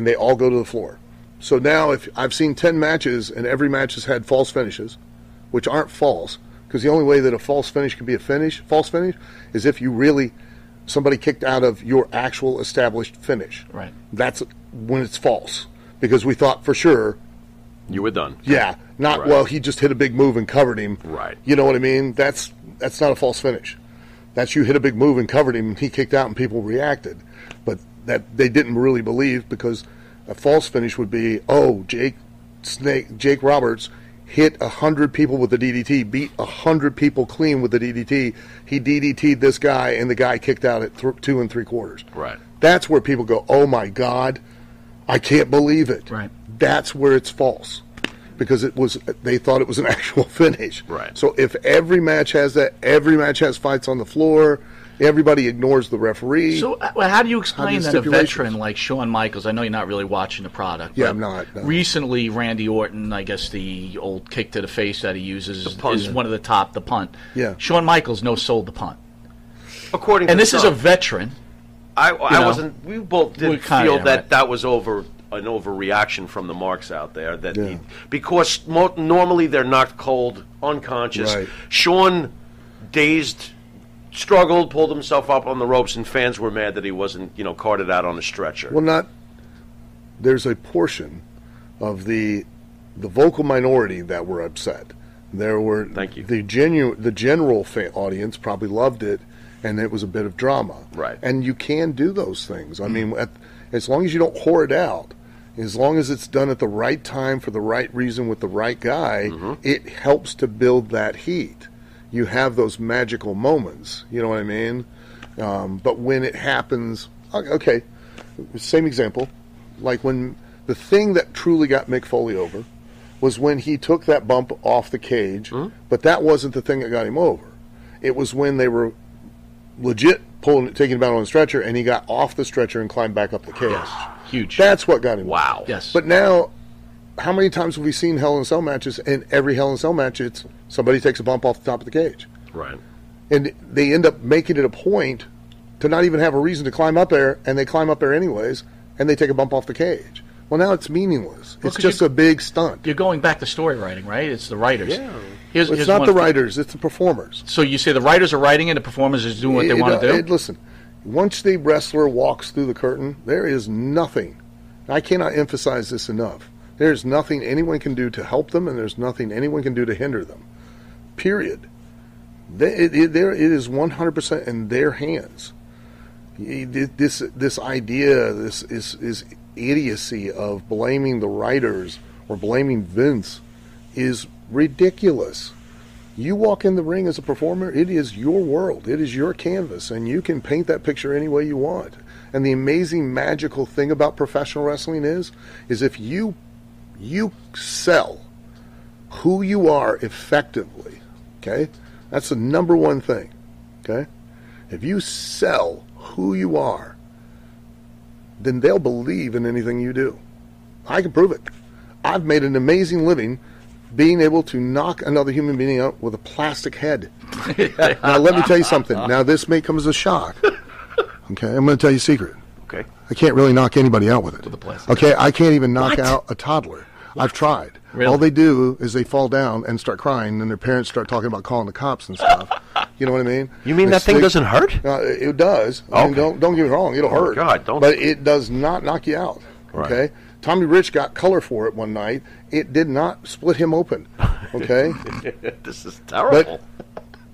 they all go to the floor. So now, if I've seen 10 matches, and every match has had false finishes, which aren't false, because the only way that a false finish can be a false finish, is if you really. Somebody kicked out of your actual established finish.
Right.
That's when it's false, because we thought for sure
you were done.
Yeah. Not well. He just hit a big move and covered him.
Right.
You know what I mean? That's not a false finish. That's you hit a big move and covered him, and he kicked out, and people reacted, but that they didn't really believe, because a false finish would be Jake Roberts hit 100 people with the DDT, beat 100 people clean with the DDT. He DDT'd this guy, and the guy kicked out at 2 3/4.
Right.
That's where people go, oh my God, I can't believe it.
Right.
That's where it's false, because they thought it was an actual finish.
Right.
So if every match has that, every match has fights on the floor, Everybody ignores the referee.
So how do you explain
the
that a
stipulations.
veteran like Shawn Michaels, I know you're not really watching the product.
Yeah,
but
I'm not, no.
Recently, Randy Orton, I guess the old kick to the face that he uses is one of the punt.
Yeah.
Shawn Michaels no-sold the punt.
According to
And this is a
some.
veteran.
I wasn't. We both did feel that that was an overreaction from the marks out there. That because normally they're knocked cold, unconscious.
Right.
Shawn, dazed, struggled, pulled himself up on the ropes, and fans were mad that he wasn't, carted out on a stretcher.
Well, there's a portion of the vocal minority that were upset. There were the general audience probably loved it, and it was a bit of drama.
Right.
And you can do those things. I mean, as long as you don't whore it out, as long as it's done at the right time for the right reason with the right guy, it helps to build that heat. You have those magical moments. You know what I mean? But when it happens, okay, same example. Like when the thing that truly got Mick Foley over was when he took that bump off the cage, but that wasn't the thing that got him over. It was when they were legit taking him out on a stretcher, and he got off the stretcher and climbed back up the cage.
Yes. Huge.
That's what got him.
Wow.
Yes.
But now, how many times have we seen Hell in a Cell matches? And every Hell in a Cell match, it's somebody takes a bump off the top of the cage.
Right.
And they end up making it a point to not even have a reason to climb up there, and they climb up there anyways, and they take a bump off the cage. Well, now it's meaningless. It's just a big stunt.
You're going back to story writing, right? It's the writers.
Yeah.
Here's
not the writers, it's the performers.
So you say the writers are writing and the performers is doing what they want to do?
Listen, once the wrestler walks through the curtain, there is nothing. I cannot emphasize this enough. There's nothing anyone can do to help them, and there's nothing anyone can do to hinder them. Period. It is 100% in their hands. This idea, this idiocy of blaming the writers or blaming Vince is ridiculous. You walk in the ring as a performer, it is your world, it is your canvas, and you can paint that picture any way you want. And the amazing, magical thing about professional wrestling is if you sell who you are effectively, okay? That's the number one thing, okay? If you sell who you are, then they'll believe in anything you do. I can prove it. I've made an amazing living being able to knock another human being out with a plastic head. Now, let me tell you something. Now, this may come as a shock. Okay, I'm going to tell you a secret.
Okay.
I can't really knock anybody out with it.
With a plastic
okay, I can't even knock out a toddler. I've tried.
Really?
All they do is they fall down and start crying, and their parents start talking about calling the cops and stuff. You know what I mean?
You mean that thing doesn't hurt?
It does. I mean, don't get me wrong. It'll hurt.
God, don't.
But it does not knock you out.
Right.
Okay? Tommy Rich got color for it one night. It did not split him open. Okay?
This is terrible.
But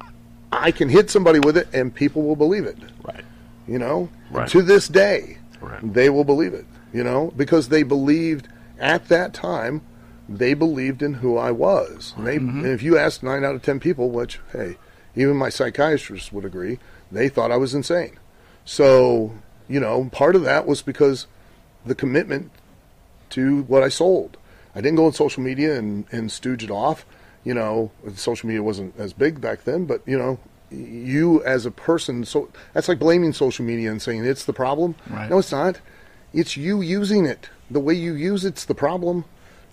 I can hit somebody with it, and people will believe it.
Right.
You know?
Right.
To this day,
right.
They will believe it. You know? Because they believed, at that time, they believed in who I was. And if you ask 9 out of 10 people, which, hey, even my psychiatrist would agree, they thought I was insane. So, you know, part of that was because the commitment to what I sold. I didn't go on social media and stooge it off. You know, social media wasn't as big back then, but, you know, you as a person, so that's like blaming social media and saying it's the problem.
Right.
No, it's not. It's you using it. The way you use it's the problem.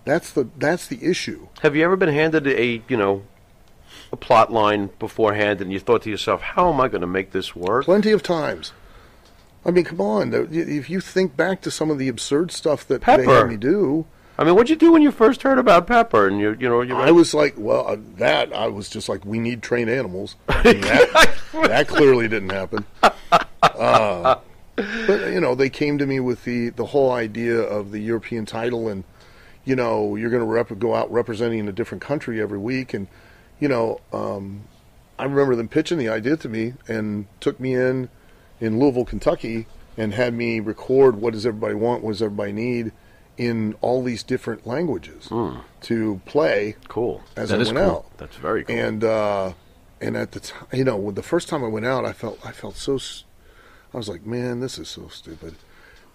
That's the issue.
Have you ever been handed a plot line beforehand and you thought to yourself, how am I going to make this work?
Plenty of times. I mean, come on. If you think back to some of the absurd stuff that they had me do.
I mean, what'd you do when you first heard about Pepper? And
I was like, well, I was just like, we need trained animals. That clearly didn't happen. But you know, they came to me with the whole idea of the European title, and you know, you're going to go out representing a different country every week, and you know, I remember them pitching the idea to me and took me in Louisville, Kentucky, and had me record what does everybody want, what does everybody need, in all these different languages to play.
Cool.
As I went out.
That's very cool.
And at the time, you know, the first time I went out, I felt so. I was like, man, this is so stupid.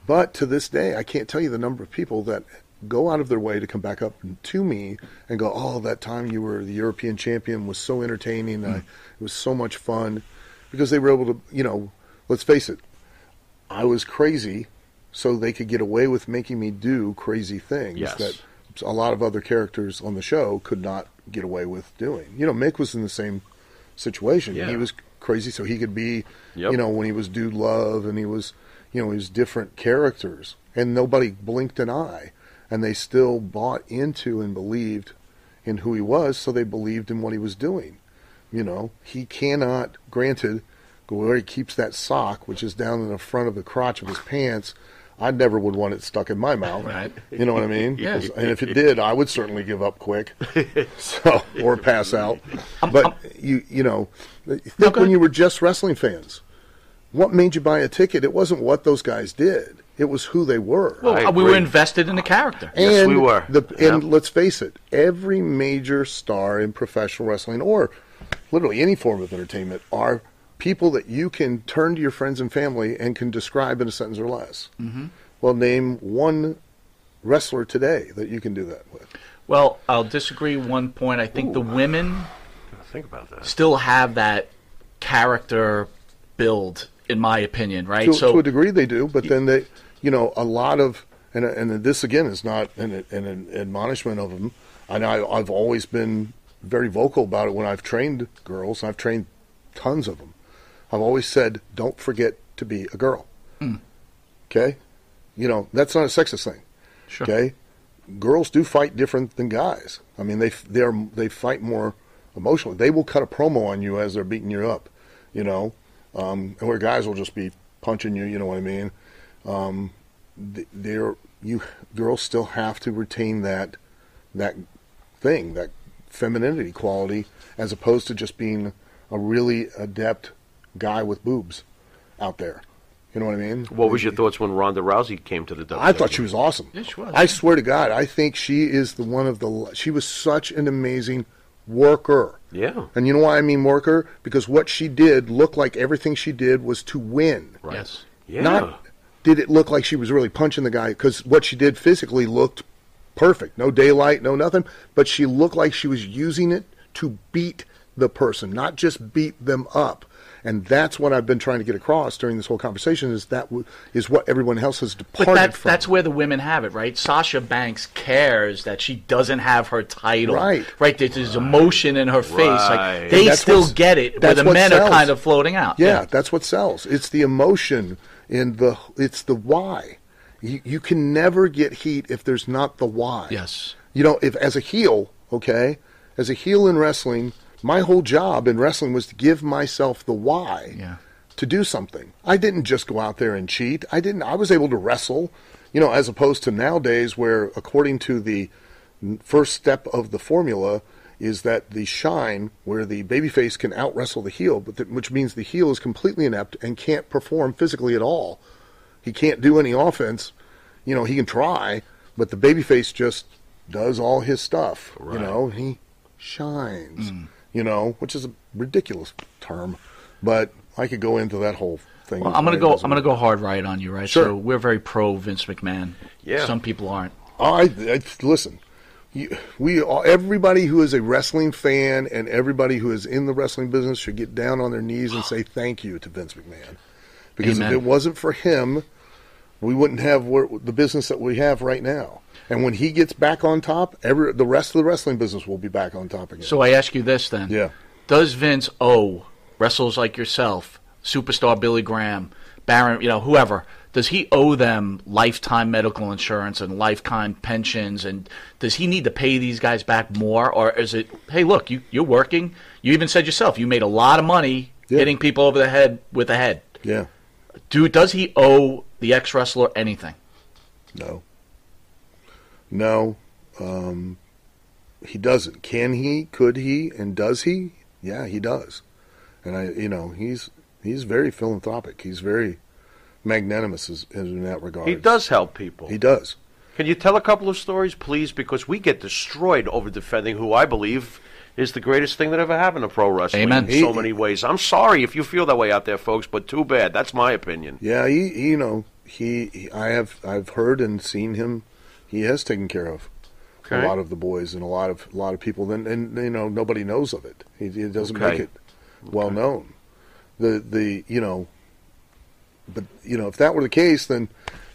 But to this day, I can't tell you the number of people that go out of their way to come back up to me and go, oh, that time you were the European champion was so entertaining. It was so much fun. because they were able to, let's face it, I was crazy, so they could get away with making me do crazy things that a lot of other characters on the show could not get away with doing. Mick was in the same situation.
Yeah.
He was crazy, so he could be, when he was Dude Love, and he was different characters, and nobody blinked an eye, and they still bought into and believed in who he was, so they believed in what he was doing. He cannot, granted, where he keeps that sock, which is down in the front of the crotch of his pants. I never would want it stuck in my mouth.
Right.
You know what I mean?
Yeah.
And if it did, I would certainly give up quick, or pass out. But think when you were just wrestling fans, what made you buy a ticket? It wasn't what those guys did; it was who they were.
Well, we were invested in the character.
And
yes, we were.
And let's face it, every major star in professional wrestling, or literally any form of entertainment, are people that you can turn to your friends and family and can describe in a sentence or less.
Mm-hmm.
Well, name one wrestler today that you can do that with.
Well, I'll disagree one point. I think the women
think about that.
Still have that character build, in my opinion, right?
To a degree they do, but then they, a lot of, and this again is not an admonishment of them. I've always been very vocal about it when I've trained girls. I've trained tons of them. I've always said, don't forget to be a girl. Okay? That's not a sexist thing.
Sure.
Okay? Girls do fight different than guys. I mean, they fight more emotionally. They will cut a promo on you as they're beating you up, and where guys will just be punching you, you know what I mean? Girls still have to retain that thing, that femininity quality, as opposed to just being a really adept guy with boobs out there. You know what I mean?
What was your thoughts when Ronda Rousey came to the WWE?
I thought she was awesome.
Yeah, she was.
I swear to God, I think she is she was such an amazing worker.
Yeah.
And you know why I mean worker? Because what she did looked like everything she did was to win.
Right.
Yes.
Yeah.
Not did it look like she was really punching the guy, because what she did physically looked perfect. No daylight, no nothing. But she looked like she was using it to beat the person, not just beat them up. And that's what I've been trying to get across during this whole conversation, is is what everyone else has departed from.
That's where the women have it, right? Sasha Banks cares that she doesn't have her title.
Right.
Right, there's emotion in her face.
Right.
Like, they still get it, where the men are kind of floating out.
Yeah, that's what sells. It's the emotion, it's the why. You can never get heat if there's not the why.
Yes.
If as a heel, as a heel in wrestling, my whole job in wrestling was to give myself the why to do something. I didn't just go out there and cheat. I was able to wrestle, as opposed to nowadays where, according to the first step of the formula, is that the shine, where the babyface can out-wrestle the heel, which means the heel is completely inept and can't perform physically at all. He can't do any offense. He can try, but the babyface just does all his stuff.
Right.
He shines. Which is a ridiculous term, but I could go into that whole thing.
Well, I'm gonna go hard right on you, right?
Sure.
So we're very pro Vince McMahon.
Yeah.
Some people aren't.
Listen. Everybody who is a wrestling fan and everybody who is in the wrestling business should get down on their knees and say thank you to Vince McMahon, because
Amen.
if it wasn't for him, we wouldn't have the business that we have right now. And when he gets back on top, the rest of the wrestling business will be back on top again.
So I ask you this then.
Yeah.
Does Vince owe wrestlers like yourself, superstar Billy Graham, Baron, whoever, does he owe them lifetime medical insurance and lifetime pensions? And does he need to pay these guys back more? Or is it, hey, look, you're working. You even said yourself, you made a lot of money hitting people over the head with a head.
Yeah.
Does he owe the ex-wrestler anything?
No, he doesn't. Can he? Could he? And does he? Yeah, he does. And he's very philanthropic. He's very magnanimous in that regard.
He does help people.
He does.
Can you tell a couple of stories, please? Because we get destroyed over defending who I believe is the greatest thing that ever happened to pro wrestling.
Amen.
In so many ways. I'm sorry if you feel that way out there, folks, but too bad. That's my opinion.
Yeah, I've heard and seen him. He has taken care of a lot of the boys and a lot of people. And nobody knows of it. He doesn't make it well known. the but if that were the case, then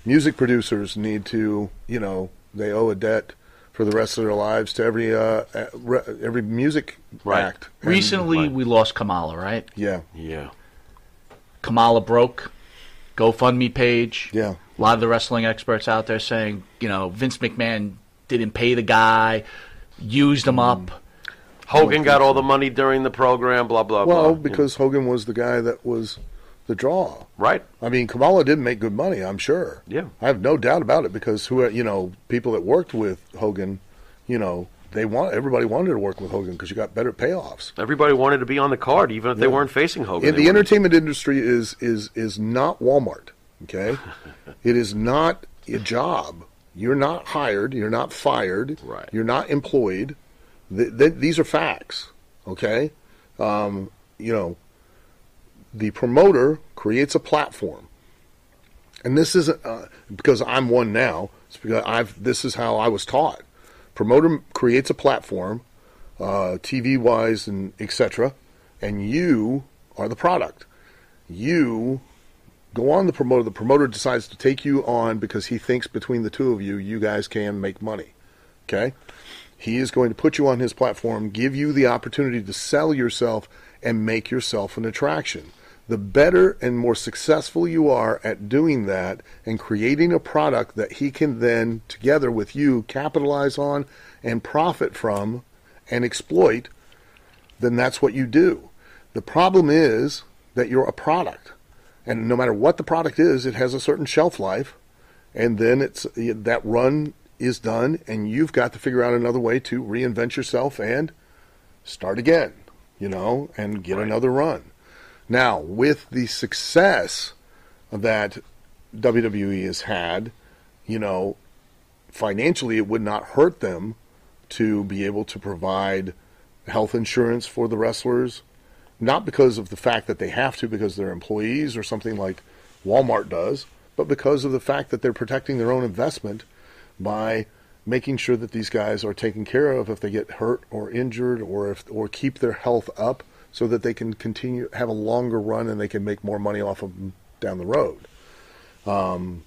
music producers need to they owe a debt for the rest of their lives to every music act.
Recently, we lost Kamala, right?
Yeah.
Kamala broke. GoFundMe page.
Yeah.
A lot of the wrestling experts out there saying, Vince McMahon didn't pay the guy, used him up.
Hogan got all the money during the program, blah, blah, blah.
Well, because Hogan was the guy that was the draw.
Right.
I mean, Kamala didn't make good money, I'm sure.
Yeah.
I have no doubt about it because people that worked with Hogan, everybody wanted to work with Hogan because you got better payoffs.
Everybody wanted to be on the card, even if they weren't facing Hogan.
The entertainment industry is not Walmart. Okay, it is not a job. You're not hired. You're not fired.
Right.
You're not employed. These are facts. Okay, the promoter creates a platform, and this isn't because I'm one now. It's because this is how I was taught. Promoter creates a platform, TV wise and etc., and you are the product. You go on the promoter. The promoter decides to take you on because he thinks between the two of you, you guys can make money. Okay? He is going to put you on his platform, give you the opportunity to sell yourself and make yourself an attraction. The better and more successful you are at doing that and creating a product that he can then, together with you, capitalize on and profit from and exploit, then that's what you do. The problem is that you're a product. And no matter what the product is, it has a certain shelf life, and then that run is done, and you've got to figure out another way to reinvent yourself and start again, and get another run. Now, with the success that WWE has had, financially it would not hurt them to be able to provide health insurance for the wrestlers. Not because of the fact that they have to because they're employees or something like Walmart does, but because of the fact that they're protecting their own investment by making sure that these guys are taken care of if they get hurt or injured or keep their health up so that they can continue, have a longer run and they can make more money off of them down the road. And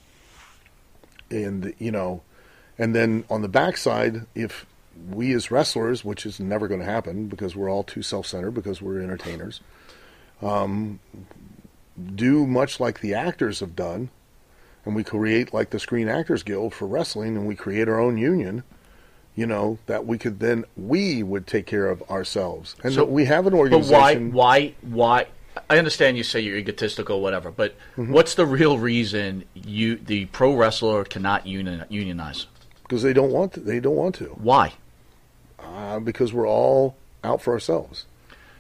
then on the backside, if we as wrestlers, which is never going to happen because we're all too self-centered because we're entertainers, do much like the actors have done, and we create like the Screen Actors Guild for wrestling, and we create our own union, that we would take care of ourselves. And so we have an organization.
But why? I understand you say you're egotistical, whatever, but what's the real reason the pro wrestler cannot unionize?
Because they don't want to. They don't want to.
Why?
Because we're all out for ourselves.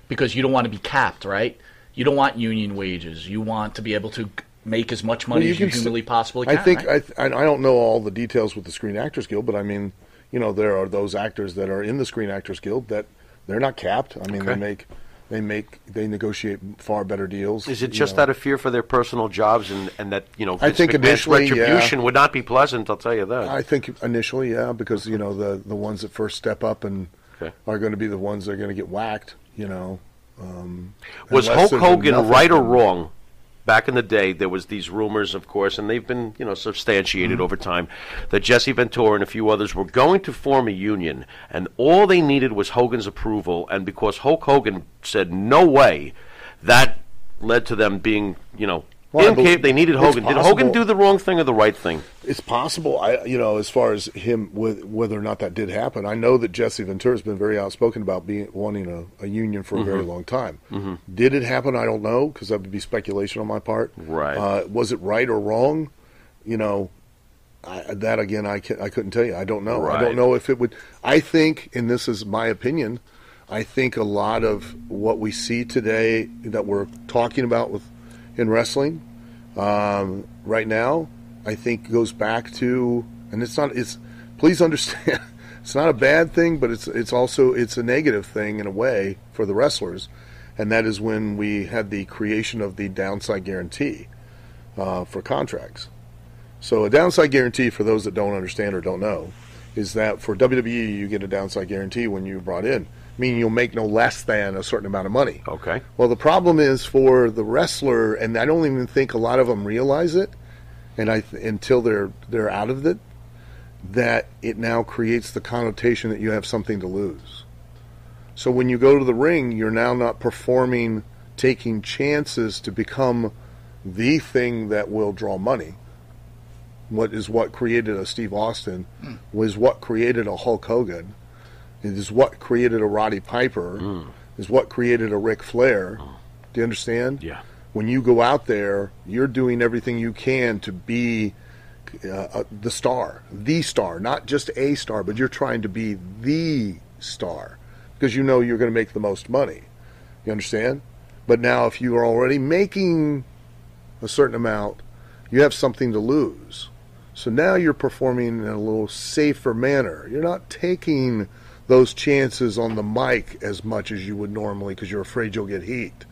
Because you don't want to be capped, right? You don't want union wages. You want to be able to make as much money as you humanly possibly can.
I think
right?
I don't know all the details with the Screen Actors Guild, but I mean, there are those actors that are in the Screen Actors Guild that they're not capped. I mean, they negotiate far better deals.
Is it just out of fear for their personal jobs and that
I think initially
retribution would not be pleasant? I'll tell you that.
I think initially, yeah, because the ones that first step up and are going to be the ones that are going to get whacked.
Was Hulk Hogan right or wrong? Back in the day, there was these rumors, of course, and they've been, substantiated over time, that Jesse Ventura and a few others were going to form a union, and all they needed was Hogan's approval, and because Hulk Hogan said no way, that led to them being, they needed Hogan. Did Hogan do the wrong thing or the right thing?
It's possible. As far as him, whether or not that did happen, I know that Jesse Ventura has been very outspoken about wanting a union for a very long time. Did it happen? I don't know, because that would be speculation on my part.
Right.
Was it right or wrong? That again, I couldn't tell you. I don't know.
Right.
I don't know if it would. I think, and this is my opinion, I think a lot of what we see today that we're talking about in wrestling right now, I think goes back to, and please understand, it's not a bad thing, but it's also a negative thing in a way for the wrestlers, and that is when we had the creation of the downside guarantee for contracts. So a downside guarantee, for those that don't understand or don't know, is that for WWE you get a downside guarantee when you're brought in. meaning you'll make no less than a certain amount of money.
Okay.
Well, the problem is for the wrestler, and I don't even think a lot of them realize it, and until they're out of it, that it now creates the connotation that you have something to lose. So when you go to the ring, you're now not performing, taking chances to become the thing that will draw money. What created a Steve Austin, was what created a Hulk Hogan, it is what created a Roddy Piper, is what created a Ric Flair. Do you understand?
Yeah.
When you go out there, you're doing everything you can to be the star, not just a star, but you're trying to be the star because you know you're going to make the most money. You understand? But now if you are already making a certain amount, you have something to lose. So now you're performing in a little safer manner. You're not taking those chances on the mic as much as you would normally because you're afraid you'll get heat.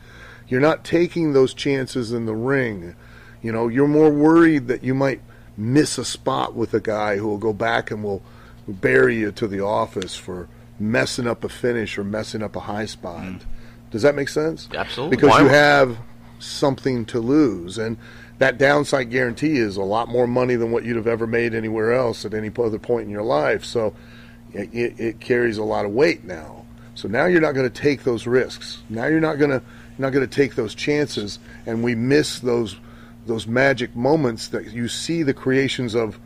You're not taking those chances in the ring. You know, you're more worried that you might miss a spot with a guy who will go back and will bury you to the office for messing up a finish or messing up a high spot. Does that make sense?
Absolutely.
Because you have something to lose. And that downside guarantee is a lot more money than what you'd have ever made anywhere else at any other point in your life. So it carries a lot of weight now. So now you're not going to take those risks. Now you're not going to take those chances, and we miss those magic moments that you see the creations of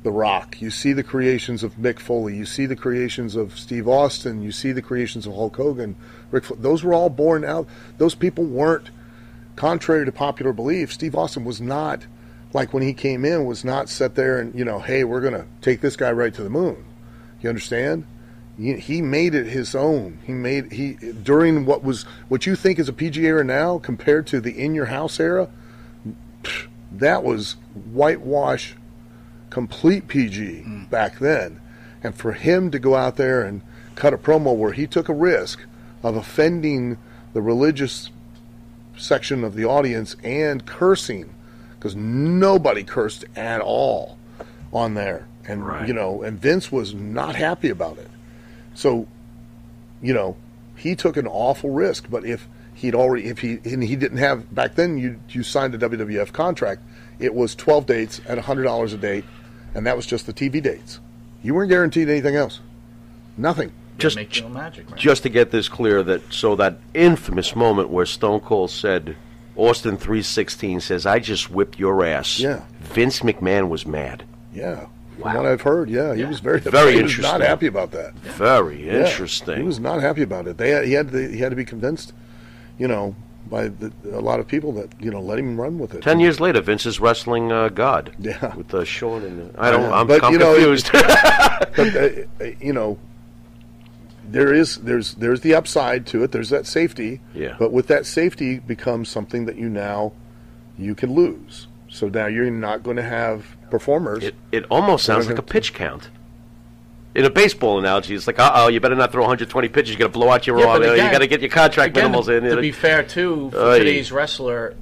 The Rock, you see the creations of Mick Foley, you see the creations of Steve Austin, you see the creations of Hulk Hogan, those were all born out. Those people weren't, contrary to popular belief, Steve Austin was not, like when he came in, was not set there and, hey, we're going to take this guy right to the moon. You understand? He made it his own. During what you think is a PG era now compared to the In Your House era, that was whitewash, complete PG back then. And for him to go out there and cut a promo where he took a risk of offending the religious section of the audience and cursing, because nobody cursed at all on there. And, and Vince was not happy about it. So, he took an awful risk. But if he didn't have, back then you signed a WWF contract, it was 12 dates at $100 a date, and that was just the TV dates. You weren't guaranteed anything else. Nothing.
Just
magic, right?
Just to get this clear, that infamous moment where Stone Cold said, Austin 3:16 says, "I just whipped your ass."
Yeah.
Vince McMahon was mad.
Yeah. From what I've heard, he was very
interesting.
He was not happy about that.
Very interesting.
He was not happy about it. He had to be convinced, by a lot of people that let him run with it.
10 years later, Vince is wrestling God.
Yeah,
with Shawn and I'm confused.
There's the upside to it. There's that safety.
Yeah.
But with that safety becomes something that you can lose. So now you're not going to have performers.
It almost sounds like a pitch count. In a baseball analogy, it's like, you better not throw 120 pitches. You got to blow out your arm. You got to get your contract minimals in.
To be fair, too, for today's wrestler,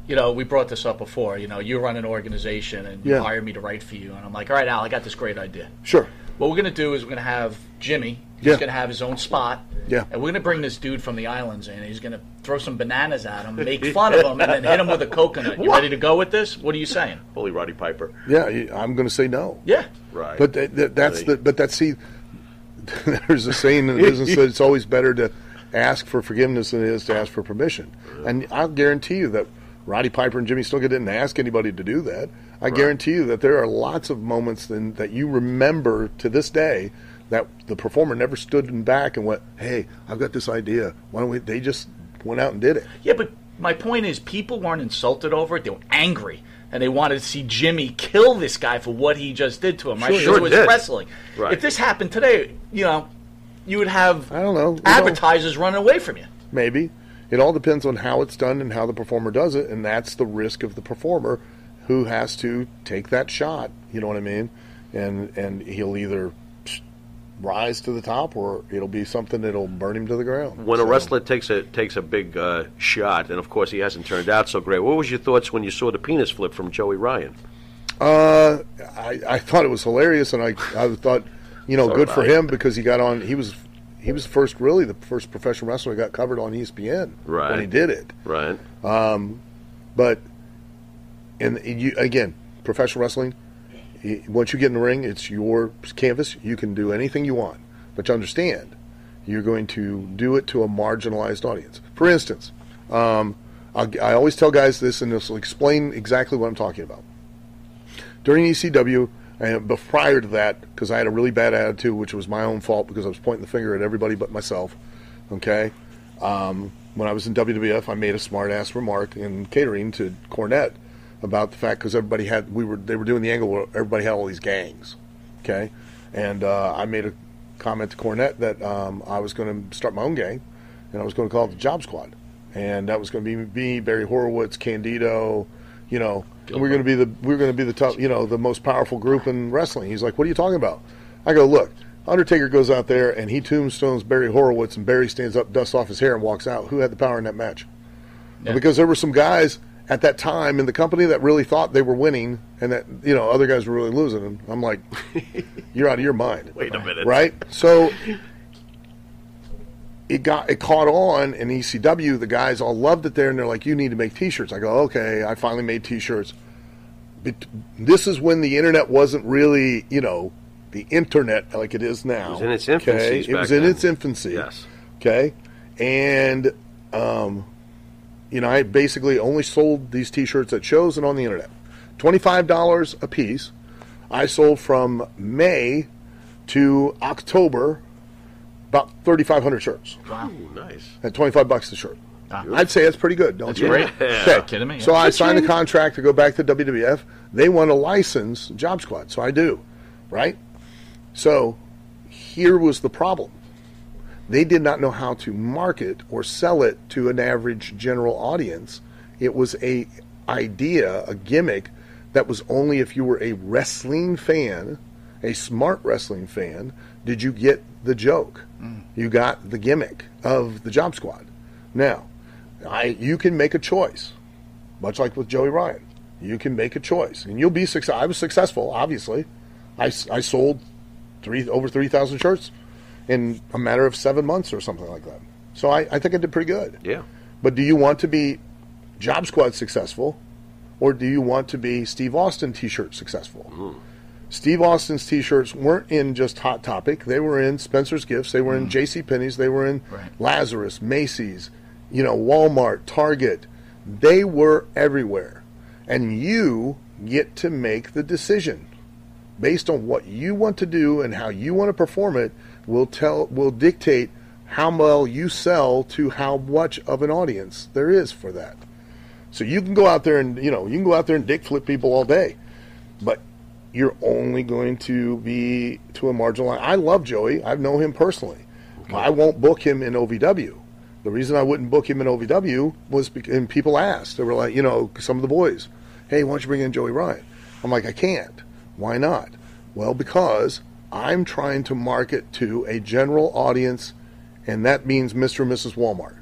we brought this up before. You run an organization and you hire me to write for you, and I'm like, all right, Al, I got this great idea.
Sure.
What we're going to do is we're going to have Jimmy. He's going to have his own spot.
Yeah.
And we're going to bring this dude from the islands in. He's going to throw some bananas at him, make fun of him, and then hit him with a coconut. You ready to go with this? What are you saying?
Holy Roddy Piper.
Yeah, I'm going to say no.
Yeah.
Right.
But there's a saying in the business that it's always better to ask for forgiveness than it is to ask for permission. And I'll guarantee you that Roddy Piper and Jimmy Snuka didn't ask anybody to do that. I guarantee you that there are lots of moments that you remember to this day that the performer never stood back and went, "Hey, I've got this idea. Why don't we?" They just went out and did it.
Yeah, but my point is, people weren't insulted over it; they were angry, and they wanted to see Jimmy kill this guy for what he just did to him. Right?
Sure
it was
did.
wrestling.
Right.
If this happened today, you would have
advertisers
running away from you.
Maybe. It all depends on how it's done and how the performer does it, and that's the risk of the performer who has to take that shot. You know what I mean? And he'll either rise to the top, or it'll be something that'll burn him to the ground.
When a wrestler takes a big shot, and of course he hasn't turned out so great, what was your thoughts when you saw the penis flip from Joey Ryan?
I thought it was hilarious, and I thought, good for him, because he got on. He was he was the first professional wrestler who got covered on ESPN when he did it.
Right.
But again, professional wrestling, once you get in the ring, it's your canvas. You can do anything you want. But you understand, you're going to do it to a marginalized audience. For instance, I always tell guys this, and this will explain exactly what I'm talking about. During ECW, but prior to that, because I had a really bad attitude, which was my own fault because I was pointing the finger at everybody but myself, okay? When I was in WWF, I made a smart-ass remark in catering to Cornette about the fact, because they were doing the angle where everybody had all these gangs, okay? And I made a comment to Cornette that I was going to start my own gang, and I was going to call it the Job Squad. And that was going to be me, Barry Horowitz, Candido, and we're going to be the top, the most powerful group in wrestling. He's like, "What are you talking about?" I go, "Look, Undertaker goes out there and he tombstones Barry Horowitz, and Barry stands up, dusts off his hair, and walks out. Who had the power in that match?" Yeah. Because there were some guys at that time in the company that really thought they were winning, and that other guys were really losing. And I'm like, "You're out of your mind."
Wait a minute,
right? So it caught on in ECW. The guys all loved it there, and they're like, "You need to make T-shirts." I go, "Okay." I finally made T-shirts. But this is when the internet wasn't really, the internet like it is now.
It was in its infancy.
Okay? It was in its infancy.
Yes.
Okay. And I basically only sold these T-shirts at shows and on the internet. $25 a piece. I sold from May to October about 3,500 shirts.
Wow,
nice.
At $25 a shirt. I'd say that's pretty good, don't you?
Great.
Okay.
Kidding me?
So I signed a contract to go back to WWF. They want to license Job Squad, so I do, right? So here was the problem. They did not know how to market or sell it to an average general audience. It was a gimmick that was only if you were a wrestling fan, a smart wrestling fan, did you get the joke. You got the gimmick of the Job Squad. Now, you can make a choice, much like with Joey Ryan. You can make a choice, and you'll be successful. I was successful, obviously. I sold over 3,000 shirts in a matter of 7 months or something like that. So I think I did pretty good.
Yeah.
But do you want to be Job Squad successful, or do you want to be Steve Austin T-shirt successful? Steve Austin's T-shirts weren't in just Hot Topic. They were in Spencer's Gifts. They were in JCPenney's. They were in Lazarus, Macy's, Walmart, Target. They were everywhere. And you get to make the decision. Based on what you want to do and how you want to perform it will dictate how well you sell to how much of an audience there is for that. So you can go out there and dick flip people all day, but you're only going to be to a marginal line. I love Joey. I know him personally. Okay. I won't book him in OVW. The reason I wouldn't book him in OVW was and people asked. They were like, some of the boys, "Hey, why don't you bring in Joey Ryan?" I'm like, "I can't." "Why not?" "Well, because I'm trying to market to a general audience, and that means Mr. and Mrs. Walmart.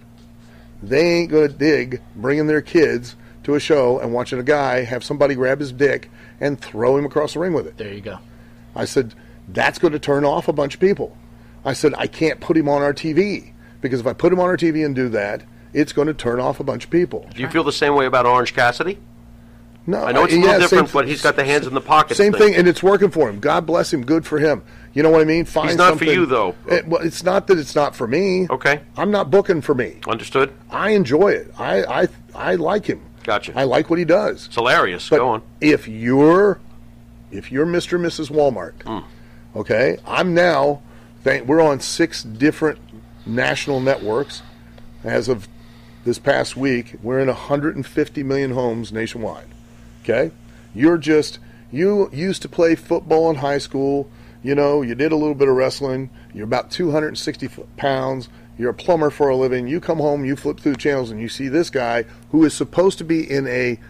They ain't going to dig bringing their kids to a show and watching a guy have somebody grab his dick and throw him across the ring with it."
There you go.
I said, that's going to turn off a bunch of people. I said, I can't put him on our TV, because if I put him on our TV and do that, it's going to turn off a bunch of people.
Do you feel the same way about Orange Cassidy?
No,
I know it's a little different, but he's got the hands in the pockets.
Same thing, and it's working for him. God bless him. Good for him. You know what I mean?
He's not for you, though.
It's not that it's not for me.
Okay.
I'm not booking for me.
Understood.
I enjoy it. I like him.
Gotcha.
I like what he does.
It's hilarious.
But
go on.
If you're Mr. and Mrs. Walmart, okay, I'm now, we're on 6 different national networks. As of this past week, we're in 150 million homes nationwide. Okay? You used to play football in high school. You did a little bit of wrestling. You're about 260 pounds. You're a plumber for a living. You come home, you flip through the channels, and you see this guy who is supposed to be in a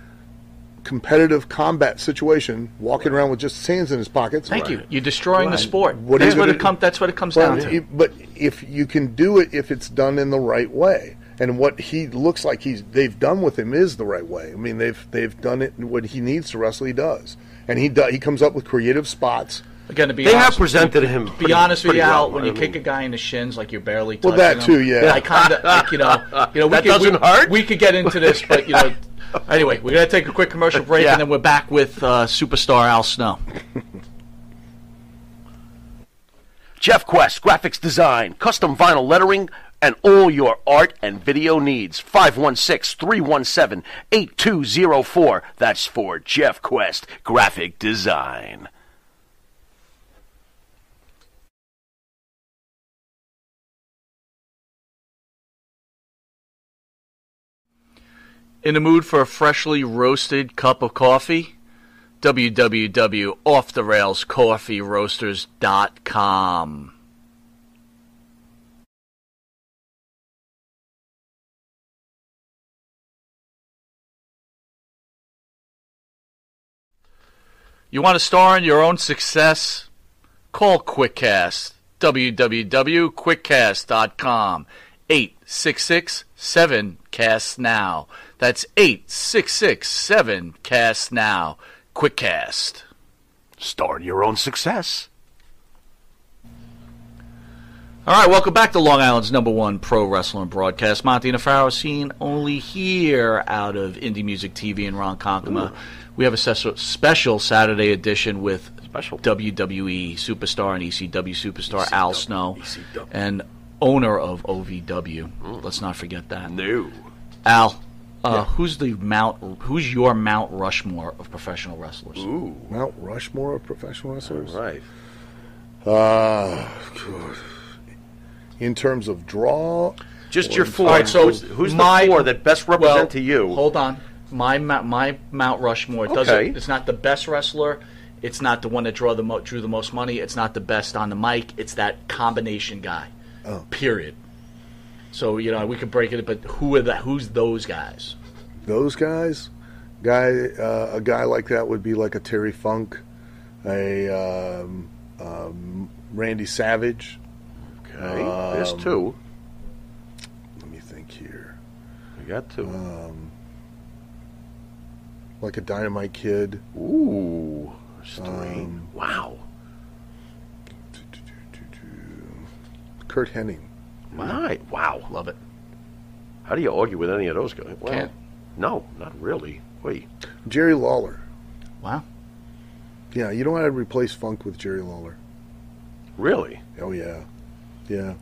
competitive combat situation, walking around with just his hands in his pockets.
Thank you. You're destroying the sport.
That's what
it comes down to.
But if you can do it, if it's done in the right way, and what he looks like they've done with him is the right way. I mean, they've done it. What he needs to wrestle, he does, and he comes up with creative spots
Again, to be
They
honest,
have presented him.
Be honest with you, Al,
well.
when you
I
kick
mean,
a guy in the shins like you're barely touching
Well, that
him,
too, yeah.
I kind of, like,
That doesn't hurt?
We could get into this, but anyway, we're gonna take a quick commercial break, and then we're back with superstar Al Snow.
Jeff Quest, graphics design, custom vinyl lettering, and all your art and video needs. 516-317-8204. That's for Jeff Quest, graphic design.
In the mood for a freshly roasted cup of coffee? www.offthe-railscoffeeroasters.com. You want to star in your own success? Call QuickCast. www.quickcast.com. 866-7-CAST-NOW. That's 866-7-CAST-NOW. QuickCast.
Start your own success.
All right, welcome back to Long Island's #1 pro wrestling broadcast. Monte The Pharaoh, seen only here out of Indie Music TV in Ronkonkoma. We have a special Saturday edition with WWE superstar and ECW superstar Al Snow and owner of OVW. Let's not forget that.
No.
Al, who's your Mount Rushmore of professional wrestlers?
Ooh.
Mount Rushmore of professional wrestlers?
All right.
In terms of draw?
Just your four.
All right, so
who's the four that best represent to you?
Hold on. My Mount Rushmore doesn't. It's not the best wrestler. It's not the one that drew the most money. It's not the best on the mic. It's that combination guy.
Oh.
Period. So we could break it, but who's those guys?
Those guys? A guy like that would be like a Terry Funk, a Randy Savage.
Okay, there's two.
Let me think here.
We got two.
Like a Dynamite Kid.
Ooh, three. Wow.
Kurt Hennig.
Wow.
Love it.
How do you argue with any of those guys? Well,
Can't.
No, not really. Wait.
Jerry Lawler.
Wow.
Yeah, you know how to replace Funk with Jerry Lawler.
Really?
Oh, yeah. Yeah.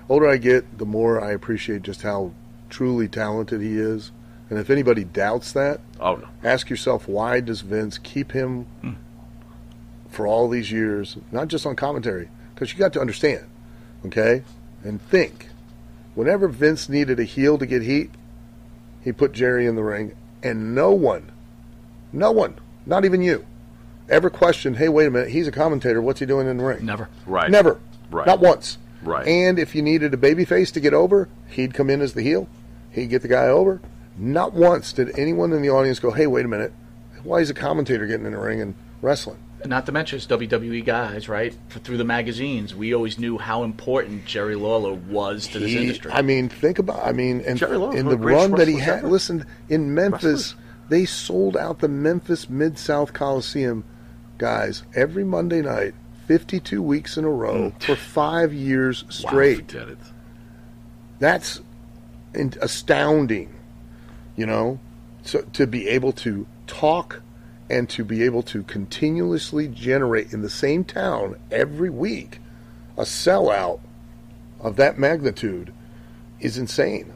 Older I get, the more I appreciate just how truly talented he is. And if anybody doubts that, ask yourself, why does Vince keep him for all these years, not just on commentary? Because you got to understand, okay? And think. Whenever Vince needed a heel to get heat, he put Jerry in the ring, and no one, not even you, ever questioned, hey, wait a minute, he's a commentator, what's he doing in the ring?
Never.
Right.
Never.
Right.
Not once.
Right.
And if you needed a babyface to get over, he'd come in as the heel. He'd get the guy over. Not once did anyone in the audience go, hey, wait a minute, why is a commentator getting in the ring and wrestling?
Not to mention it's WWE guys, right? Through the magazines, we always knew how important Jerry Lawler was to this industry.
I mean, think about, and
Jerry Lawler,
in
one
the
of the greatest
run that he
wrestlers
had,
ever.
listen, in Memphis, they sold out the Memphis Mid-South Coliseum, guys, every Monday night, 52 weeks in a row for 5 years straight.
Wow, forget it.
That's astounding, so to be able to talk and to be able to continuously generate in the same town every week a sellout of that magnitude is insane.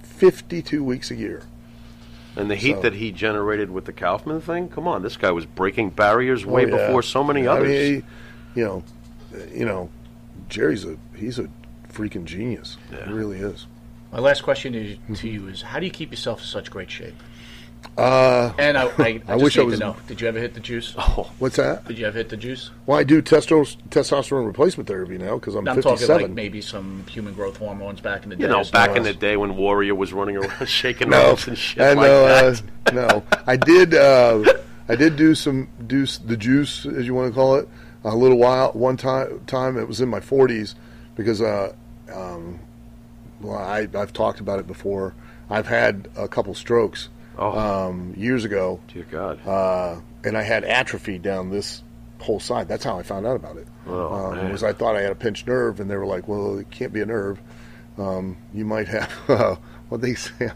52 weeks a year.
And the heat that he generated with the Kaufman thing, come on, this guy was breaking barriers way before so many others.
Jerry's he's a freaking genius.
Yeah.
He really is.
My last question to you is, how do you keep yourself in such great shape?
And
I just
wish
need
I was.
to know, did you ever hit the juice?
What's that?
Did you ever hit the juice?
Well, I do testosterone replacement therapy now because I'm 57.
talking like maybe some human growth hormones back in the day.
Back in the day when Warrior was running around shaking
No,
arms and shit
I
like
know,
that.
no, I did do the juice, as you want to call it, a little while. One time it was in my 40s because I've talked about it before. I've had a couple strokes years ago.
Dear God.
And I had atrophy down this whole side. That's how I found out about it.
Man.
Was I thought I had a pinched nerve, and they were like, well, it can't be a nerve. You might have, what they say,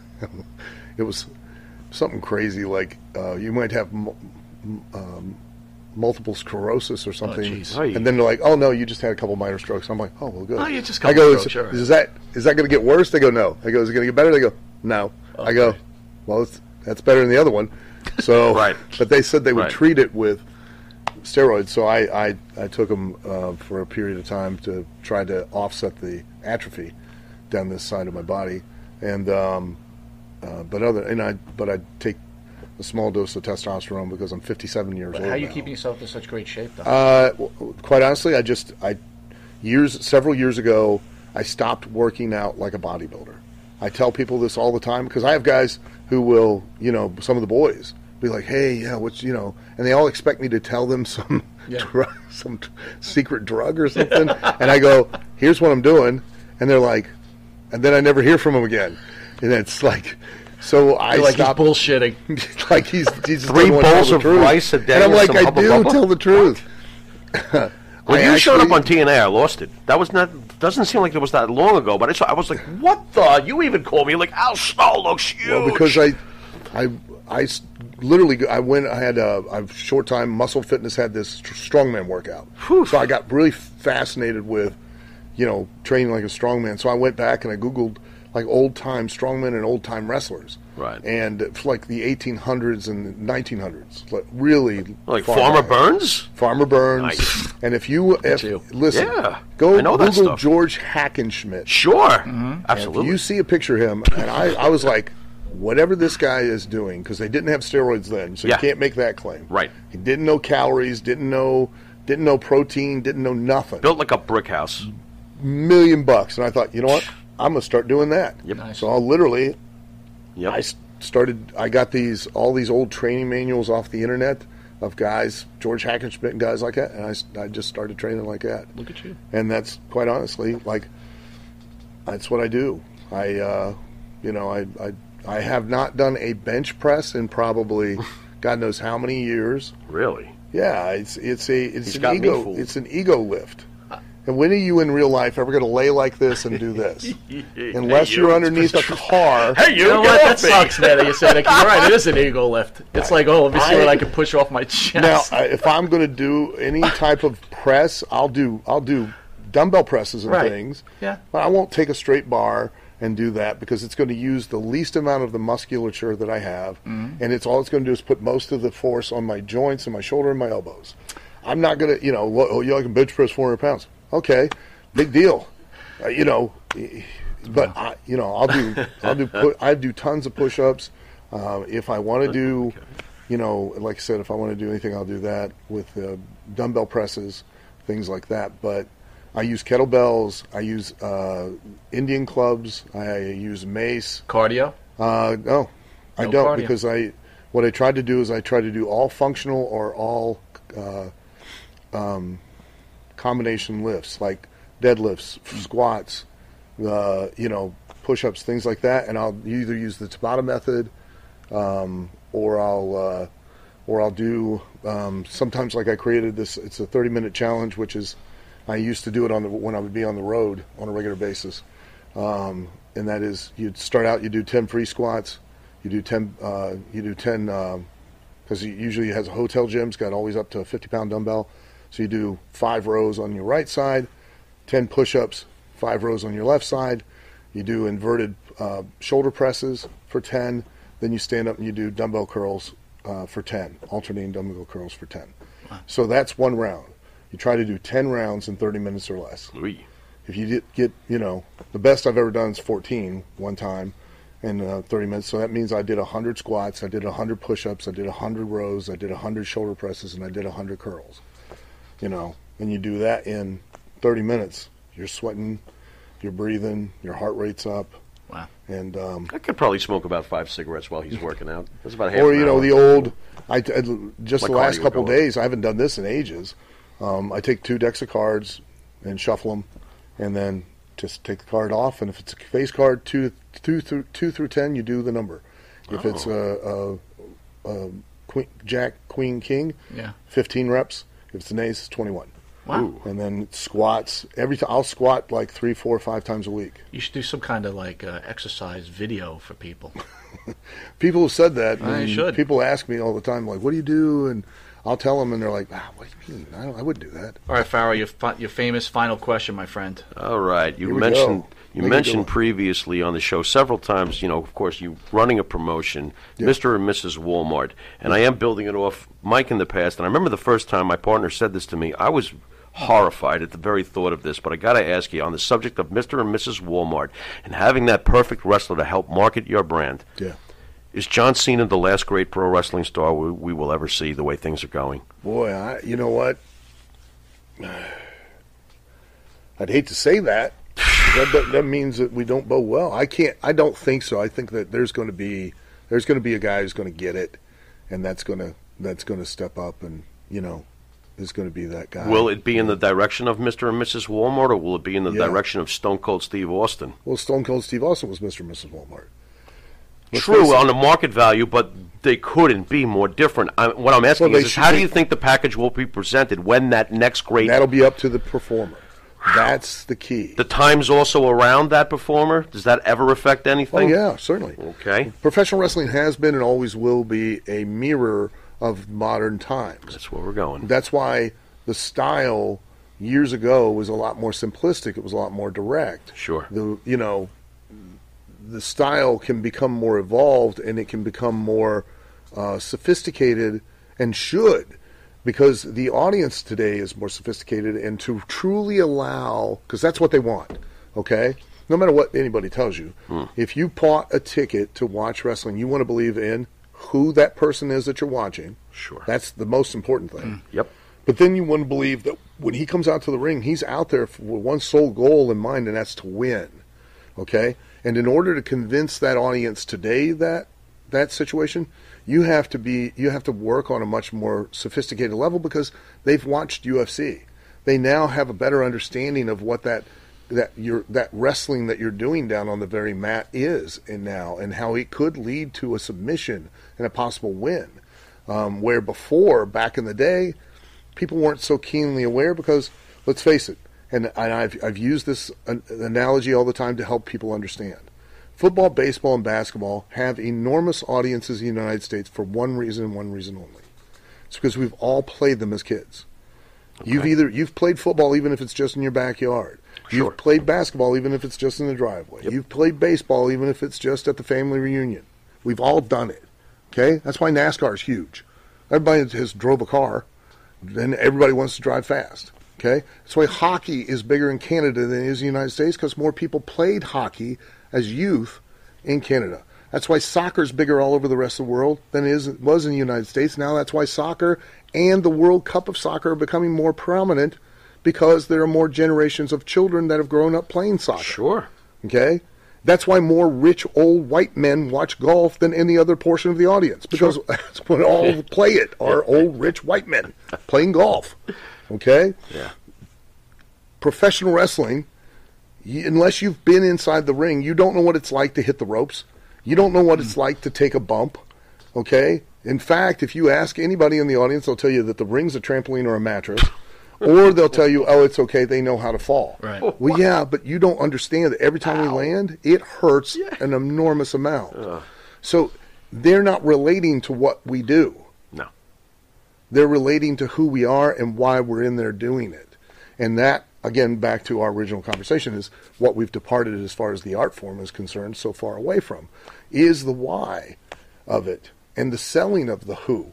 it was something crazy like you might have multiple sclerosis or something. And then they're like, oh, no, you just had a couple minor strokes. I'm like, oh, well, good.
Oh, you just
I go,
stroke, sure.
is that going to get worse? They go, no. I go, is it going to get better? They go, no.
Okay.
I go, well, that's better than the other one. So, but they said they would treat it with steroids. So I took them for a period of time to try to offset the atrophy down this side of my body. And but I take a small dose of testosterone because I'm 57 years old.
How are you
now.
keeping yourself in such great shape, though?
Quite honestly, several years ago, I stopped working out like a bodybuilder. I tell people this all the time because I have guys who will, some of the boys be like, hey, yeah, and they all expect me to tell them some some secret drug or something. And I go, here's what I'm doing. And they're like, and then I never hear from them again. And it's like, so I stopped.
He's bullshitting.
Like he's
3 bowls of rice a day.
And I'm like, I do
Hubba Bubba?
tell the truth.
When you showed up on TNA, I lost it. That was not. Doesn't seem like it was that long ago. But I was like, "What the?" You even called me like, "Al Snow looks huge."
Well, because I literally I went. I had a short time. Muscle Fitness had this strongman workout, so I got really fascinated with, training like a strongman. So I went back and I Googled like old time strongmen and old time wrestlers.
Right.
And like the 1800s and 1900s, really
like Farmer
back.
Burns.
Farmer Burns.
Nice.
And if listen,
go
Google
that stuff.
George Hackenschmidt.
Sure,
And
absolutely.
if you see a picture of him, and I was like, whatever this guy is doing, because they didn't have steroids then, so you can't make that claim.
Right.
He didn't know calories, didn't know protein, didn't know nothing.
Built like a brick house.
$1 million, and I thought, you know what? I'm gonna start doing that.
Yep. Nice.
So I'll literally.
Yep.
I got all these old training manuals off the internet of guys, George Hackenschmidt and guys like that, and I just started training like that.
Look at you.
And that's quite honestly, that's what I do. I have not done a bench press in probably God knows how many years.
Really?
Yeah, it's an ego lift. And when are you in real life ever going to lay like this and do this? Unless you're underneath a car.
Hey,
you know what? That sucks, man, that you say that. 'Cause you're right, it is an ego lift. It's like, let me see what I can push off my chest.
Now, if I'm going to do any type of press, I'll do dumbbell presses and things.
Yeah.
But I won't take a straight bar and do that because it's going to use the least amount of the musculature that I have, and it's going to do is put most of the force on my joints and my shoulder and my elbows. I'm not going to, I can bench press 400 pounds. Okay, big deal. But I do tons of push-ups. If I want to do, like I said, if I want to do anything, I'll do that with dumbbell presses, things like that. But I use kettlebells. I use Indian clubs. I use mace.
Cardio?
No, I don't cardio. Because what I tried to do is I tried to do all functional or all combination lifts like deadlifts, squats, push-ups, things like that, and I'll either use the Tabata method, or I'll do sometimes like I created this. It's a 30-minute challenge, which is I used to do it when I would be on the road on a regular basis, and that is you'd start out, you do 10 free squats, you do 10 because usually it has a hotel gym, it's got always up to a 50-pound dumbbell. So you do 5 rows on your right side, 10 push-ups, 5 rows on your left side. You do inverted shoulder presses for 10. Then you stand up and you do dumbbell curls for 10, alternating dumbbell curls for 10. Wow. So that's one round. You try to do 10 rounds in 30 minutes or less.
Oui.
If you get, the best I've ever done is 14 one time in 30 minutes. So that means I did 100 squats, I did 100 push-ups, I did 100 rows, I did 100 shoulder presses, and I did 100 curls. And you do that in 30 minutes. You're sweating, you're breathing, your heart rate's up.
Wow.
And
I could probably smoke about 5 cigarettes while he's working out. That's about half
or
an hour.
the old. Just
My
the last
cardio
couple
would go
days, I haven't done this in ages. I take 2 decks of cards and shuffle them, and then just take the card off. And if it's a face card, 2 through 10, you do the number. If it's a queen, jack, queen, king, 15 reps. If it's an ace, it's 21.
Wow.
And then squats every time. I'll squat like 3, 4, 5 times a week.
You should do some kind of like exercise video for people.
People have said that.
I should.
People ask me all the time, like, "What do you do?" And I'll tell them, and they're like, "What do you mean? I wouldn't do that."
All right, Pharaoh, your famous final question, my friend.
All right. You
Here we
mentioned
go.
you
Make it
mentioned
go.
previously on the show several times, of course, you running a promotion,
Yeah.
Mr. and Mrs. Walmart. And I am building it off Mike in the past. And I remember the first time my partner said this to me, I was horrified at the very thought of this. But I got to ask you, on the subject of Mr. and Mrs. Walmart and having that perfect wrestler to help market your brand,
Yeah.
is John Cena the last great pro wrestling star we will ever see the way things are going?
Boy, you know what? I'd hate to say that. That means that we don't bow well. I don't think so. I think that there's going to be a guy who's going to get it, and that's going to step up, and is going to be that guy.
Will it be in the direction of Mr. and Mrs. Walmart, or will it be in the direction of Stone Cold Steve Austin?
Well, Stone Cold Steve Austin was Mr. and Mrs. Walmart.
True on the market value, but they couldn't be more different. What I'm asking is how do you think the package will be presented when that next great...
That'll be up to the performer. That's the key.
The time's also around that performer? Does that ever affect anything?
Oh, yeah, certainly.
Okay.
Professional wrestling has been and always will be a mirror of modern times.
That's where we're going.
That's why the style years ago was a lot more simplistic. It was a lot more direct.
Sure.
The style can become more evolved and it can become more sophisticated, and should, because the audience today is more sophisticated, and to truly allow, because that's what they want, okay? No matter what anybody tells you, if you bought a ticket to watch wrestling, you want to believe in who that person is that you're watching.
Sure.
That's the most important thing.
Yep.
But then you want to believe that when he comes out to the ring, he's out there with one sole goal in mind, and that's to win, okay? And in order to convince that audience today that situation, you have to work on a much more sophisticated level, because they've watched UFC. They now have a better understanding of what that wrestling that you're doing down on the very mat is, and how it could lead to a submission and a possible win. Where before, back in the day, people weren't so keenly aware, because let's face it, and I've used this analogy all the time to help people understand. Football, baseball, and basketball have enormous audiences in the United States for one reason and one reason only. It's because we've all played them as kids. Okay. You've played football even if it's just in your backyard.
Sure.
You've played basketball even if it's just in the driveway. Yep. You've played baseball even if it's just at the family reunion. We've all done it. Okay? That's why NASCAR is huge. Everybody has drove a car, then everybody wants to drive fast. Okay? That's why hockey is bigger in Canada than it is in the United States, because more people played hockey as youth in Canada. That's why soccer is bigger all over the rest of the world than it was in the United States. Now that's why soccer and the World Cup of soccer are becoming more prominent, because there are more generations of children that have grown up playing soccer.
Sure.
Okay? That's why more rich old white men watch golf than any other portion of the audience, because that's what all play it are old rich white men playing golf. Okay?
Yeah.
Professional wrestling, unless you've been inside the ring, you don't know what it's like to hit the ropes. You don't know what it's like to take a bump, okay? In fact, if you ask anybody in the audience, they'll tell you that the ring's a trampoline or a mattress, or they'll tell you, oh, it's okay, they know how to fall.
Right.
Well, yeah, but you don't understand that every time we land, it hurts an enormous amount. So they're not relating to what we do.
No.
They're relating to who we are and why we're in there doing it. And that, again, back to our original conversation, is what we've departed as far as the art form is concerned so far away from, is the why of it and the selling of the who.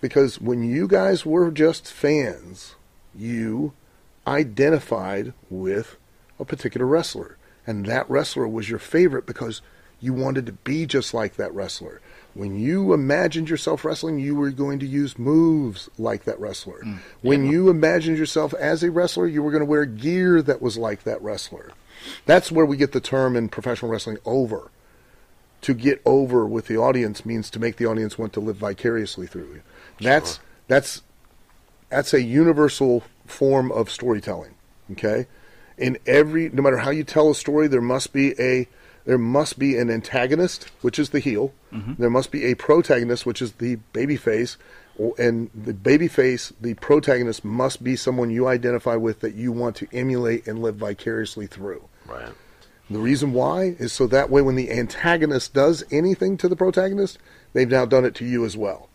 Because when you guys were just fans, you identified with a particular wrestler. And that wrestler was your favorite because you wanted to be just like that wrestler. When you imagined yourself wrestling, you were going to use moves like that wrestler. When you imagined yourself as a wrestler, you were going to wear gear that was like that wrestler. That's where we get the term in professional wrestling, over. To get over with the audience means to make the audience want to live vicariously through you. That's a universal form of storytelling. Okay? No matter how you tell a story, there must be an antagonist, which is the heel. There must be a protagonist, which is the baby face. And the babyface, the protagonist, must be someone you identify with that you want to emulate and live vicariously through.
Right.
The reason why is so that way when the antagonist does anything to the protagonist, they've now done it to you as well.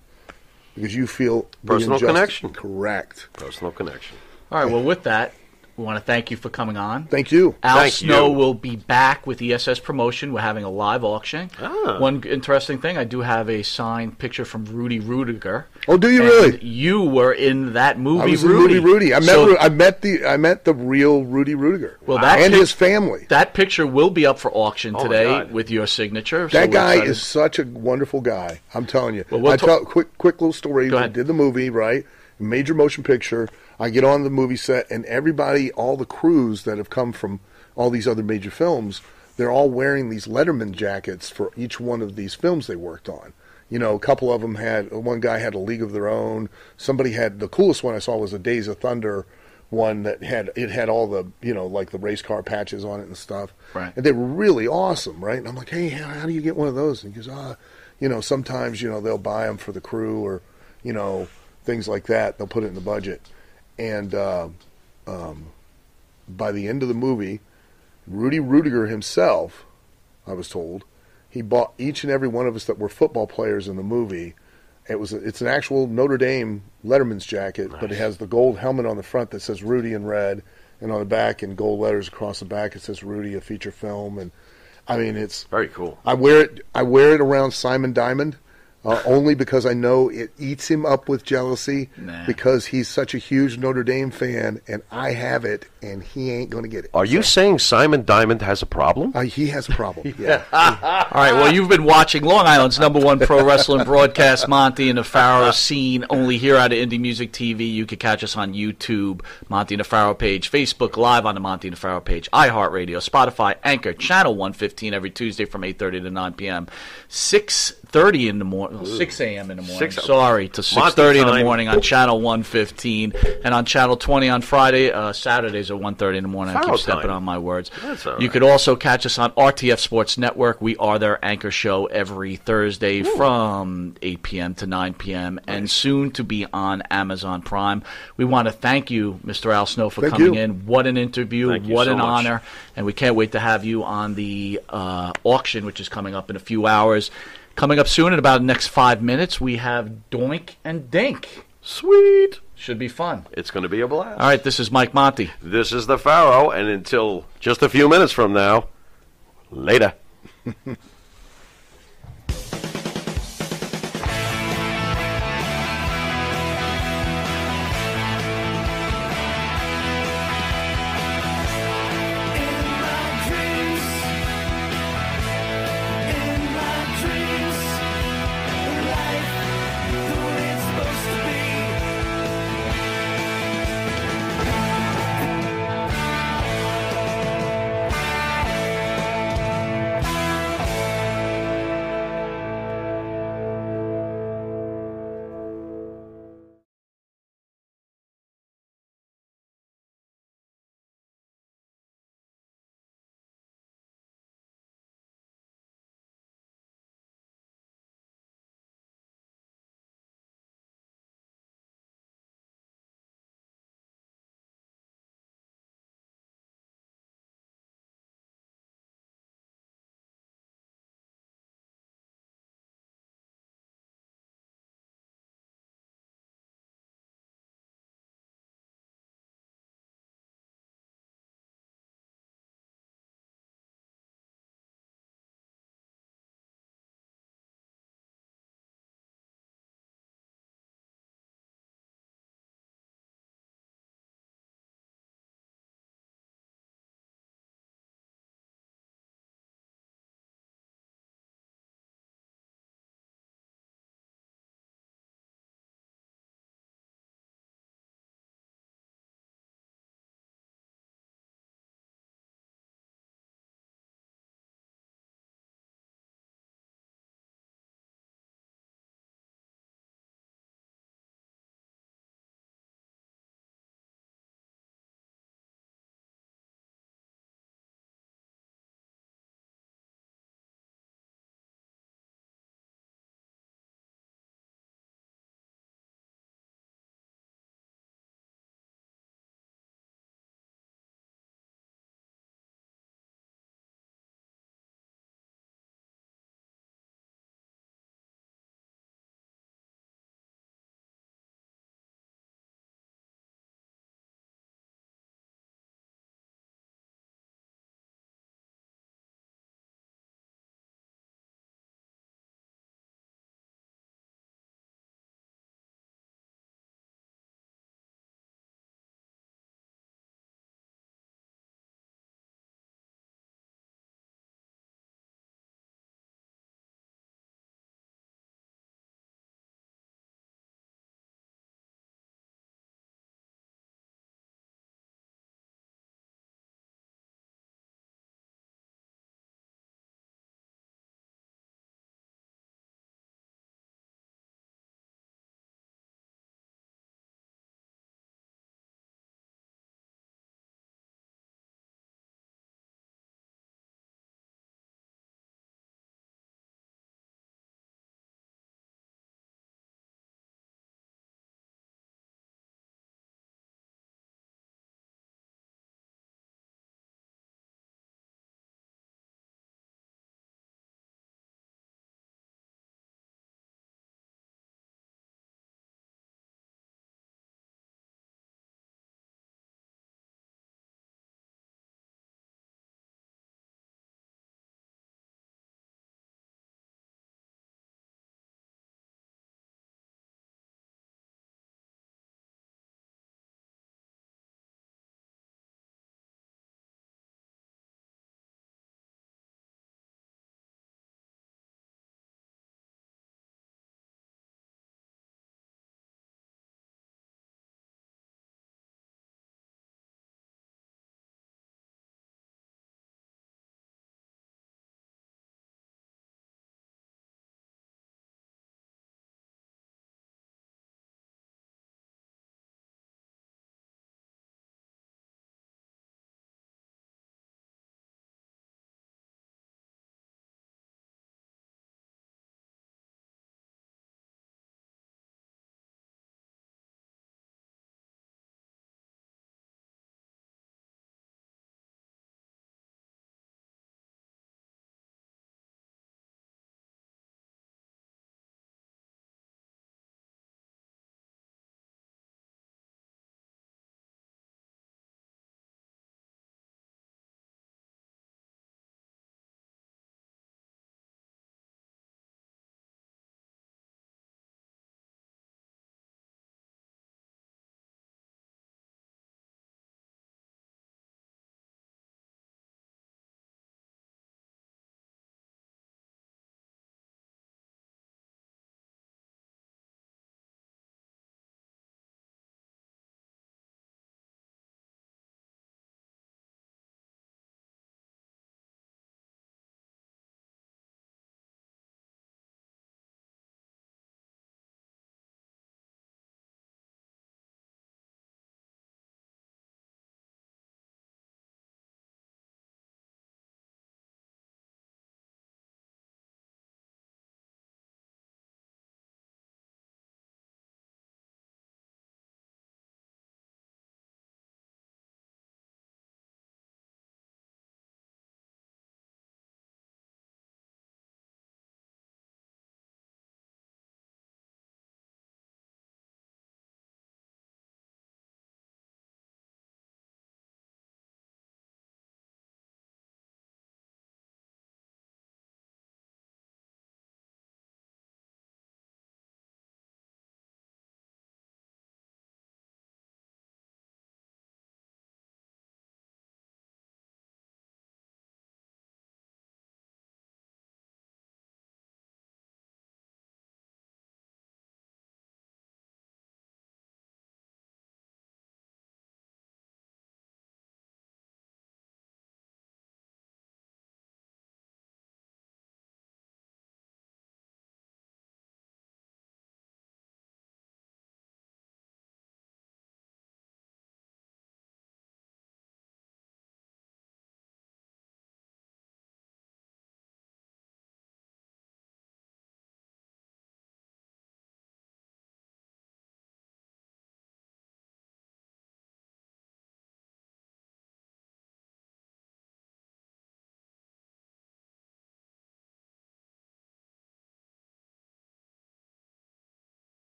Because you feel
personal connection.
Correct.
Personal connection.
All right, well, with that, we want to thank you for coming on.
Thank you.
Al Snow will be back with ESS Promotion. We're having a live auction. One interesting thing, I do have a signed picture from Rudy Rudiger.
Oh, do you really?
You were in that movie,
I was
Rudy.
in movie Rudy. I met the real Rudy Rudiger.
Well,
and his family.
That picture will be up for auction today with your signature.
That guy is such a wonderful guy. I'm telling you. Well, quick little story. We did the movie, right? Major motion picture. I get on the movie set, and everybody, all the crews that have come from all these other major films, they're all wearing these Letterman jackets for each one of these films they worked on. You know, a couple of them one guy had A League of Their Own. Somebody had, the coolest one I saw was a Days of Thunder one that had all the, like the race car patches on it and stuff.
Right.
And they were really awesome, right? And I'm like, hey, how do you get one of those? And he goes, sometimes, they'll buy them for the crew or, things like that. They'll put it in the budget. And by the end of the movie, Rudy Rudiger himself, I was told, he bought each and every one of us that were football players in the movie. It's an actual Notre Dame Letterman's jacket, but it has the gold helmet on the front that says Rudy in red, and on the back in gold letters across the back it says Rudy, a feature film. And I mean, it's
very cool.
I wear it around Simon Diamond. Only because I know it eats him up with jealousy because he's such a huge Notre Dame fan, and I have it, and he ain't going to get it.
Are you saying Simon Diamond has a problem?
He has a problem, yeah.
All right, well, you've been watching Long Island's #1 pro wrestling broadcast, Monte and the Pharaoh, seen only here out of Indie Music TV. You can catch us on YouTube, Monte and the Pharaoh page, Facebook Live on the Monte and the Pharaoh page, iHeartRadio, Spotify, Anchor, Channel 115 every Tuesday from 8:30 to 9 p.m., 6:30 in the morning. 6 a.m. in the morning. Sorry, to 6:30 in the morning on Channel 115 and on Channel 20 on Friday. Saturdays at 1:30 in the morning. I keep stepping on my words. You could also catch us on RTF Sports Network. We are their anchor show every Thursday from 8 p.m. to 9 p.m. and soon to be on Amazon Prime. We want to thank you, Mr. Al Snow, for coming in. What an interview. What an honor. And we can't wait to have you on the auction, which is coming up in a few hours. Coming up soon in about the next 5 minutes, we have Doink and Dink.
Sweet.
Should be fun.
It's going to be a blast.
All right, this is Mike Monty.
This is the Pharaoh, and until just a few minutes from now, later.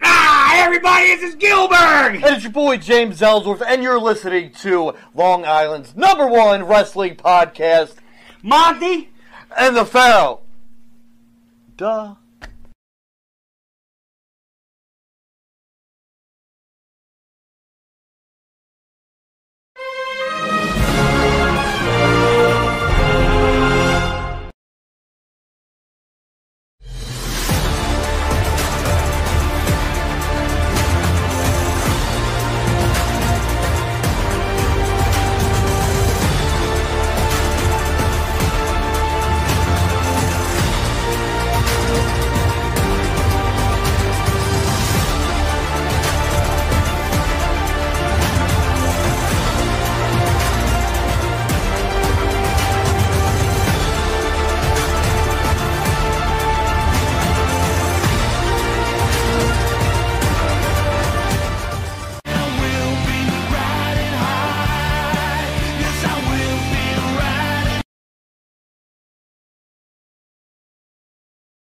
Everybody, this is Gilbert! And it's your boy James Ellsworth, and you're listening to Long Island's #1 wrestling podcast, Monty and the Pharaoh. Duh.